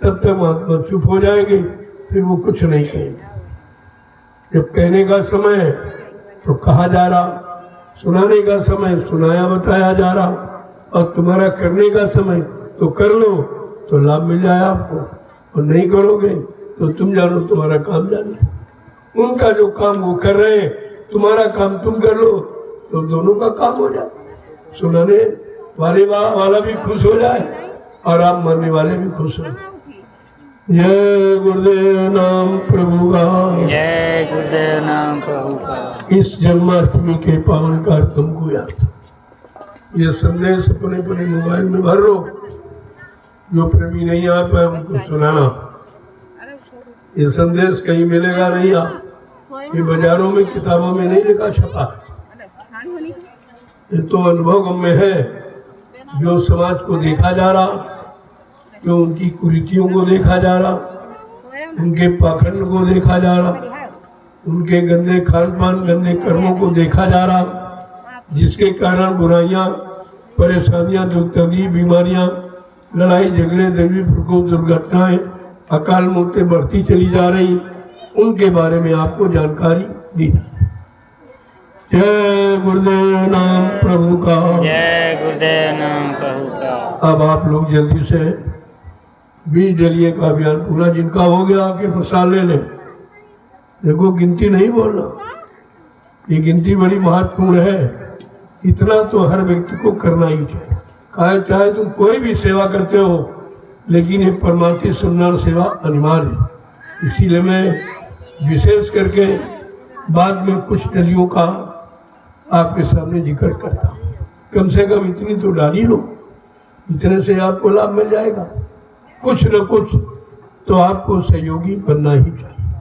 तब तक महात्मा चुप हो जाएंगे, फिर वो कुछ नहीं कहेंगे। जब कहने का समय है तो कहा जा रहा, सुनाने का समय सुनाया बताया जा रहा, और तुम्हारा करने का समय तो कर लो तो लाभ मिल जाए आपको, और नहीं करोगे तो तुम जानो, तुम्हारा काम जानो। उनका जो काम वो कर रहे हैं, तुम्हारा काम तुम कर लो, तो दोनों का काम हो जाए। सुनाने वाला भी खुश हो जाए और आप मानने वाले भी खुश हो जाए। जय गुरुदेव नाम प्रभु का, जय गुरुदेव नाम प्रभु का। इस जन्माष्टमी के पावन कार्यक्रम को याद, ये संदेश अपने अपने मोबाइल में भर लो। जो प्रेमी नहीं आ पाए उनको सुनाना। ये संदेश कहीं मिलेगा नहीं, आप ये बाजारों में किताबों में नहीं लिखा छपा। ये तो अनुभव में है, जो समाज को देखा जा रहा, जो उनकी कुरीतियों को देखा जा रहा, उनके पाखंड को देखा जा रहा, उनके गंदे खान पान गंदे कर्मों को देखा जा रहा, जिसके कारण बुराइयां, परेशानियां, दुख तकलीफ, बीमारियां, लड़ाई झगड़े, दैवी प्रकोप, दुर्घटनाएं, अकाल मौतें बढ़ती चली जा रही। उनके बारे में आपको जानकारी दी। जय गुरुदेव नाम प्रभु का, जय गुरुदेव नाम प्रभु का। अब आप लोग जल्दी से 20 डलिए का अभियान पूरा, जिनका हो गया आके प्रसाद ले लें। देखो गिनती नहीं बोलना, ये गिनती बड़ी महत्वपूर्ण है। इतना तो हर व्यक्ति को करना ही चाहिए। चाहे तुम कोई भी सेवा करते हो, लेकिन ये परमार्थी सन्मान सेवा अनिवार्य है। इसीलिए मैं विशेष करके बाद में कुछ डलियों का आपके सामने जिक्र करता हूँ। कम से कम इतनी तो डाल ही लो, इतने से आपको लाभ मिल जाएगा। कुछ न कुछ तो आपको सहयोगी बनना ही चाहिए।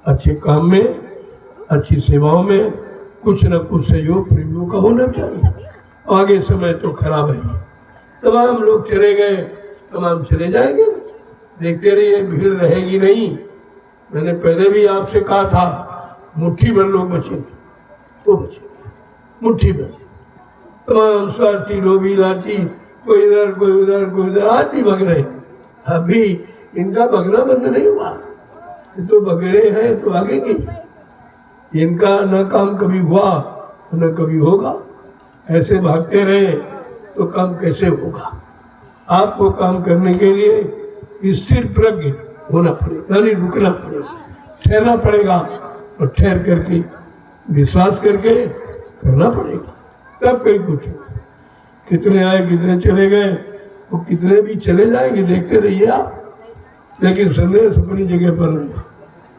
अच्छे काम में, अच्छी सेवाओं में कुछ न कुछ सहयोग प्रेमियों का होना चाहिए। आगे समय तो खराब है, तमाम लोग चले गए, तमाम चले जाएंगे। देखते रहिए, भीड़ रहेगी नहीं। मैंने पहले भी आपसे कहा था, मुट्ठी भर लोग बचेंगे, वो बचेंगे मुट्ठी भर। तमाम स्वार्थी लोभी लाची, कोई इधर कोई उधर कोई उधर, आज भी भग रहे हैं। अभी इनका भगना बंद नहीं हुआ, ये तो भगड़े हैं तो भागेंगे। इनका न काम कभी हुआ न कभी होगा। ऐसे भागते रहे तो काम कैसे होगा? आपको काम करने के लिए स्थिर प्रज्ञ होना पड़ेगा, यानी रुकना पड़ेगा, ठहरना पड़ेगा, और ठहर करके विश्वास करके करना पड़ेगा, तब कहीं कुछ। कितने आए कितने चले गए, वो कितने भी चले जाएंगे, देखते रहिए आप। लेकिन संदेश अपनी जगह पर नहीं,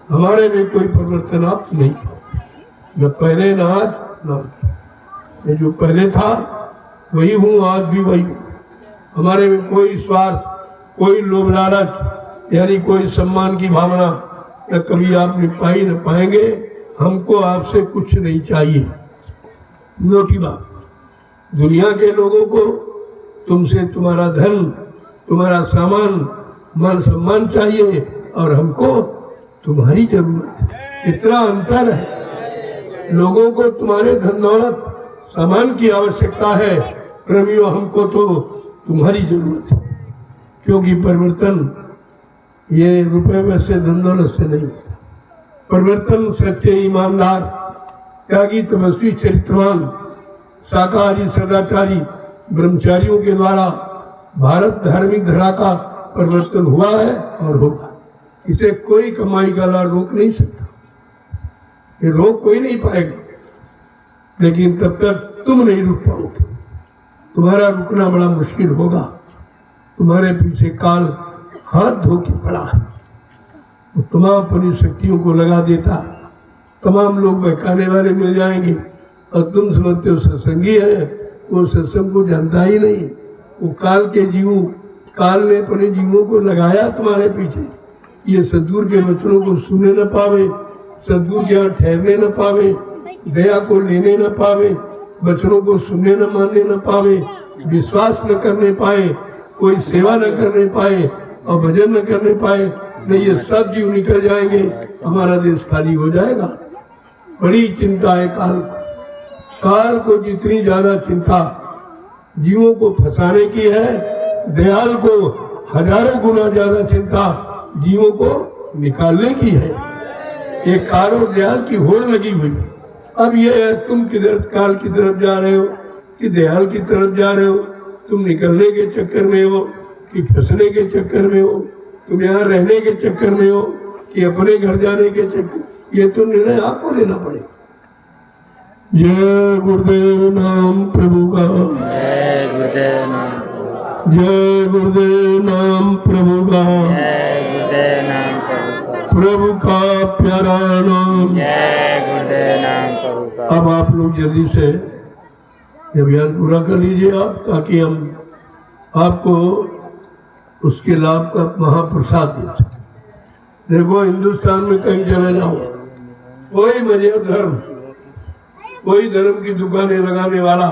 हमारे में कोई परिवर्तन आप नहीं पाओगे। न पहले न आज न आगे। मैं जो पहले था वही हूँ, आज भी वही हूँ। हमारे में कोई स्वार्थ, कोई लोभ लालच, यानी कोई सम्मान की भावना न कभी आप नहीं पाई न पाएंगे। हमको आपसे कुछ नहीं चाहिए। नोटी बात, दुनिया के लोगों को तुमसे तुम्हारा धन, तुम्हारा सामान, मान सम्मान चाहिए, और हमको तुम्हारी जरूरत है। इतना अंतर है। लोगों को तुम्हारे धन दौलत सामान की आवश्यकता है, प्रेमियों हमको तो तुम्हारी जरूरत है। क्योंकि परिवर्तन ये रुपए में से, धन दौलत से नहीं। परिवर्तन सच्चे ईमानदार, त्यागी, तपस्वी, चरित्रवान, शाकाहारी, सदाचारी ब्रह्मचारियों के द्वारा भारत धार्मिक धरा का परिवर्तन हुआ है और होगा। इसे कोई कमाई का लाभ रोक नहीं सकता, ये रोक कोई नहीं पाएगा। लेकिन तब तक तुम नहीं रुक पाओगे, तुम्हारा रुकना बड़ा मुश्किल होगा। तुम्हारे पीछे काल हाथ धो के पड़ा है, वो तमाम अपनी शक्तियों को लगा देता। तमाम लोग बहकाने वाले मिल जाएंगे, और तुम समझते हो सत्संगी है, वो सत्संग को जानता ही नहीं। वो काल के जीव, काल ने अपने जीवों को लगाया तुम्हारे पीछे। ये सद्गुरु के वचनों को सुनने न पावे, सद्गुरु के यहाँ ठहरने न पावे, दया को लेने न पावे, वचनों को सुनने न मानने न पावे, विश्वास न करने पाए, कोई सेवा न करने पाए और भजन न करने पाए, नहीं ये सब जीव निकल जाएंगे, हमारा देश खाली हो जाएगा। बड़ी चिंता है काल को। काल को जितनी ज्यादा चिंता जीवों को फंसाने की है, दयाल को हजारों गुना ज्यादा चिंता जीवों को निकालने की है। एक काल और दयाल की होड़ लगी हुई। अब ये है, तुम किधर काल की तरफ जा रहे हो कि दयाल की तरफ जा रहे हो? तुम निकलने के चक्कर में हो कि फंसने के चक्कर में हो? तुम यहाँ रहने के चक्कर में हो कि अपने घर जाने के चक्कर? ये तो निर्णय आपको लेना पड़ेगा। जय गुरुदेव नाम प्रभु का, जय गुरुदेव नाम, जय गुरुदेव नाम प्रभु का, जय गुरुदेव नाम प्रभु का, प्रभु का प्यारा नाम। जय गुरुदेव नाम प्रभु का। अब आप लोग जल्दी से अभियान पूरा कर लीजिए आप, ताकि हम आपको उसके लाभ का महाप्रसाद दे सकें। देखो हिंदुस्तान में कहीं चले जाओ, कोई मजहब धर्म, कोई धर्म की दुकानें लगाने वाला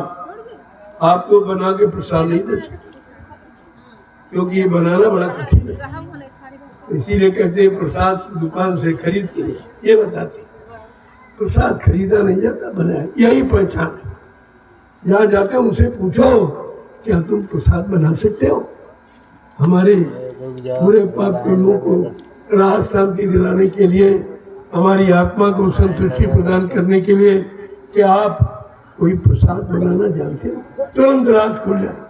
आपको बना के प्रसाद नहीं दे सकता, क्योंकि ये बनाना बड़ा कठिन है। इसीलिए कहते हैं प्रसाद दुकान से खरीद के लिए। ये बताते हैं प्रसाद खरीदा नहीं जाता, बनाया। यही पहचान है। जहाँ जाते हो उनसे पूछो, क्या तुम प्रसाद बना सकते हो? हमारे पूरे पाप कर्मों को राहत शांति दिलाने के लिए, हमारी आत्मा को संतुष्टि प्रदान करने के लिए, क्या आप कोई प्रसाद बनाना जानते हो? तुरंत रात खुल जाए,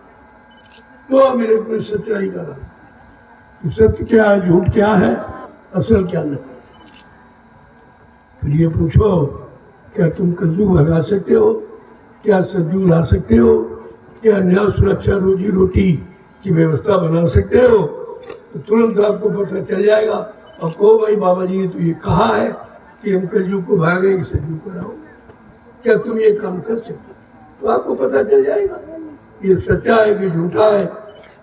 2 मिनट में सच्चाई का नाम। कि सत्य क्या है, झूठ क्या है, असल क्या नहीं। फिर ये पूछो, क्या तुम कलयुग भगा सकते हो? क्या सतयुग ला सकते हो? क्या न्याय सुरक्षा रोजी रोटी की व्यवस्था बना सकते हो? तो तुरंत आपको पता चल जाएगा। और कहो भाई बाबा जी ने तो ये कहा है कि हम कलयुग को भागेंगे, सतयुग को लाओ, क्या तुम ये काम कर सकते? तो आपको पता चल जाएगा ये सच्चा है कि झूठा है,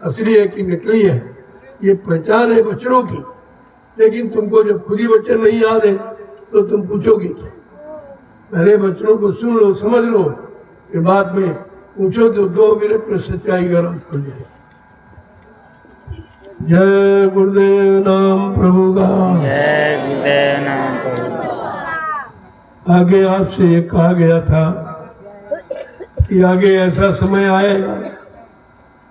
असली है कि नकली है। ये पहचान है वचनों की। लेकिन तुमको जब खुद ही वचन नहीं याद है तो तुम पूछोगे क्या? पहले वचनों को सुन लो, समझ लो, फिर बाद में पूछो तो 2 मिनट में सच्चाई का राज खुल जाएगा। जय गुरुदेव नाम प्रभु का। जय गुरुदेव नाम प्रभु का। आगे आपसे ये कहा गया था कि आगे ऐसा समय आएगा,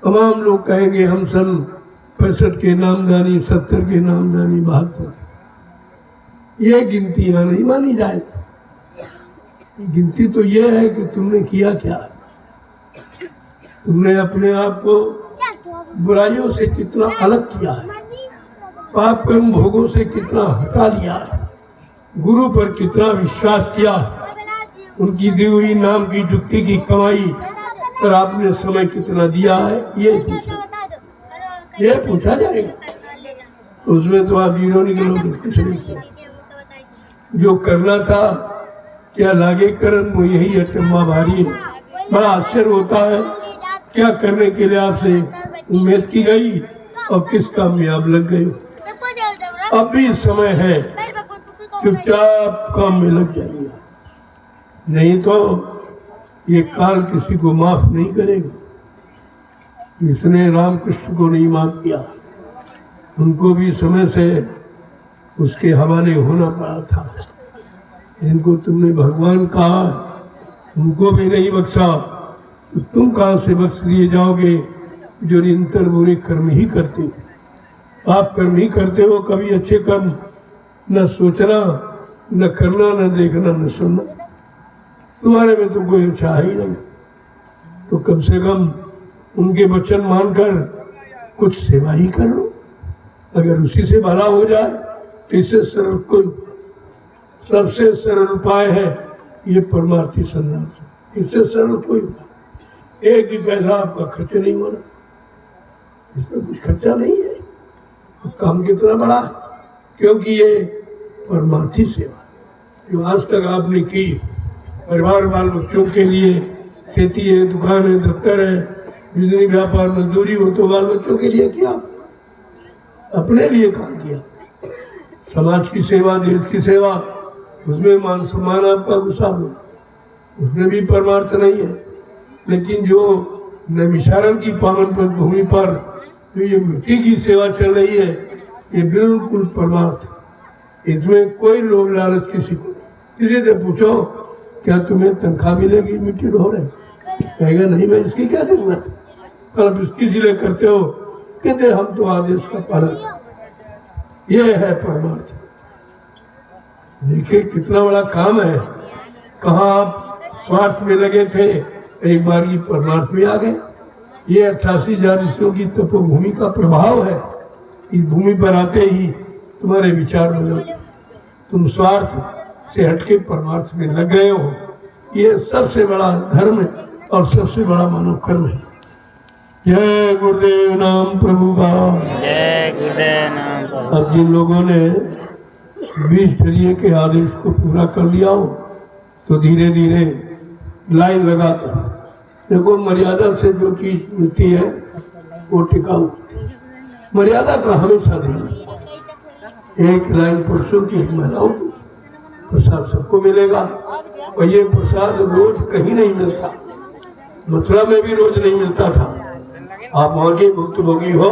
तमाम लोग कहेंगे हम सन 65 के नामदानी, 70 के नामदानी, 72। ये गिनतियां नहीं मानी जाएगी। गिनती तो ये है कि तुमने किया क्या, तुमने अपने आप को बुराइयों से कितना अलग किया है, पाप कर्म भोगों से कितना हटा लिया है, गुरु पर कितना विश्वास किया, उनकी दी हुई नाम की जुक्ति की कमाई पर आपने समय कितना दिया है, ये पूछा जाएगा। तो उसमें तो आप जीरो निकलोगे, कुछ नहीं किया। जो करना था क्या लागे करन, वो यही अटम्मा भारी है। बड़ा आश्चर्य होता है क्या करने के लिए आपसे उम्मीद की गई और किस काम में आप लग गए। अब भी समय है, चुपचाप काम में लग जाइए, नहीं तो ये काल किसी को माफ नहीं करेगा। जिसने रामकृष्ण को नहीं माफ किया उनको भी समय से उसके हवाले होना पड़ा था। जिनको तुमने भगवान कहा उनको भी नहीं बख्शा, तो तुम कहाँ से बख्श दिए जाओगे जो निरंतर बुरे कर्म ही करते हो। आप कर्म ही करते हो, कभी अच्छे कर्म न सोचना, न करना, न देखना, न सुनना। तुम्हारे में तो कोई अच्छा ही नहीं। तो कम से कम उनके वचन मानकर कुछ सेवा ही कर लो। अगर उसी से भला हो जाए तो इससे सरल कोई, सबसे सरल उपाय है ये परमार्थी सन्यास। इससे सरल कोई उपाय, एक भी पैसा आपका खर्च नहीं होना, इसमें कुछ खर्चा नहीं है। तो काम कितना बड़ा, क्योंकि ये परमार्थी सेवा जो आज तक आपने की, परिवार बाल बच्चों के लिए, खेती है, दुकान है, दफ्तर है, बिजली, व्यापार, मजदूरी हो तो बाल बच्चों के लिए किया, अपने लिए कहाँ किया। समाज की सेवा, देश की सेवा, उसमें मान सम्मान आपका गुस्सा हो, उसमें भी परमार्थ नहीं है। लेकिन जो नैमिषारण्य की पावन पद भूमि पर जो ये मिट्टी की सेवा चल रही है, ये बिल्कुल परमार्थ। इसमें कोई लोभ लालच किसी को। किसी से पूछो क्या तुम्हें तनख्वाह मिलेगी मिट्टी ढो रहे, कहेगा नहीं भाई, इसकी क्या जरूरत है, कल किसी लिए करते हो, कहते हम तो आदेश का पालन। ये है परमार्थ। देखिए कितना बड़ा काम है। कहाँ आप स्वार्थ में लगे थे, एक बार की परमार्थ में आ गए। ये 88,000 ऋषियों की तपोभूमि का प्रभाव है। इस भूमि पर आते ही तुम्हारे विचार बदल, तुम स्वार्थ से हटके परमार्थ में लग गए हो। ये सबसे बड़ा धर्म है और सबसे बड़ा मानव कर्म है। जय गुरुदेव नाम प्रभु का। जय गुरुदेव नाम प्रभु। अब जिन लोगों ने 20 डलिये के आदेश को पूरा कर लिया हो तो धीरे धीरे लाइन लगाकर देखो, मर्यादा से जो चीज मिलती है वो टिकाऊ। मर्यादा का हमेशा देना। एक लाइन पुरुषों की, एक महिलाओं की, प्रसाद सबको मिलेगा। और ये प्रसाद रोज कहीं नहीं मिलता, मथुरा में भी रोज नहीं मिलता था। आप वहाँ के भुक्तभोगी हो,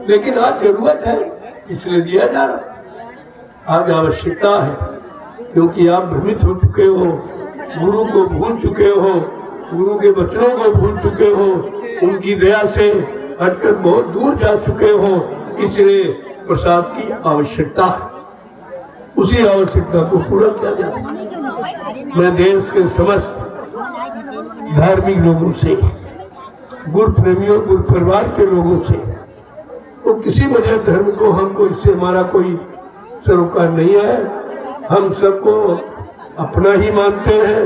लेकिन आज जरूरत है इसलिए दिया जा रहा है। आज आवश्यकता है क्योंकि आप भ्रमित हो चुके हो, गुरु को भूल चुके हो, गुरु के वचनों को भूल चुके हो, उनकी दया से हटकर बहुत दूर जा चुके हो। इसलिए प्रसाद की आवश्यकता है, उसी आवश्यकता को पूरा किया जाए। मैं देश के समस्त धार्मिक लोगों से, गुरु प्रेमियों, गुरु परिवार के लोगों से तो किसी वजह धर्म को हमको इससे हमारा कोई सरोकार नहीं है। हम सबको अपना ही मानते हैं,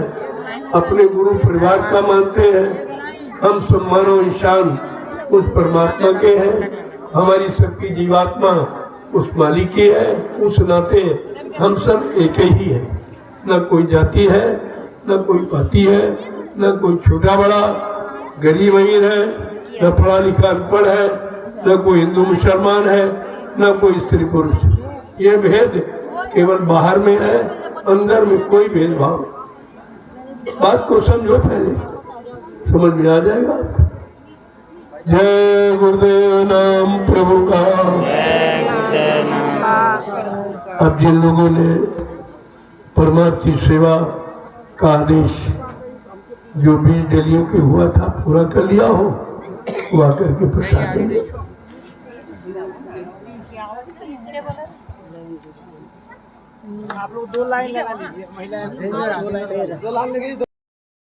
अपने गुरु परिवार का मानते हैं। हम सब मानव इंसान उस परमात्मा के हैं, हमारी सबकी जीवात्मा उस मालिक की है। उस नाते हम सब एक ही है, न कोई जाति है, न कोई पाति है, न कोई छोटा बड़ा, गरीब अमीर है, न पढ़ा लिखा अनपढ़ है, न कोई हिंदू मुसलमान है, न कोई स्त्री पुरुष। ये भेद केवल बाहर में है, अंदर में कोई भेदभाव नहीं। बात को समझो, पहले समझ में आ जाएगा आपको। जय गुरुदेव नाम प्रभु का। जय गुरुदेव नाम। अब जिन लोगों ने परमार्थी सेवा का आदेश जो 20 डेलियों के हुआ था पूरा कर लिया हो, वो आकर के प्रसाद देंगे। आप लोग 2 लाइन लगा लीजिए, महिलाएं 2 लाइन लगी।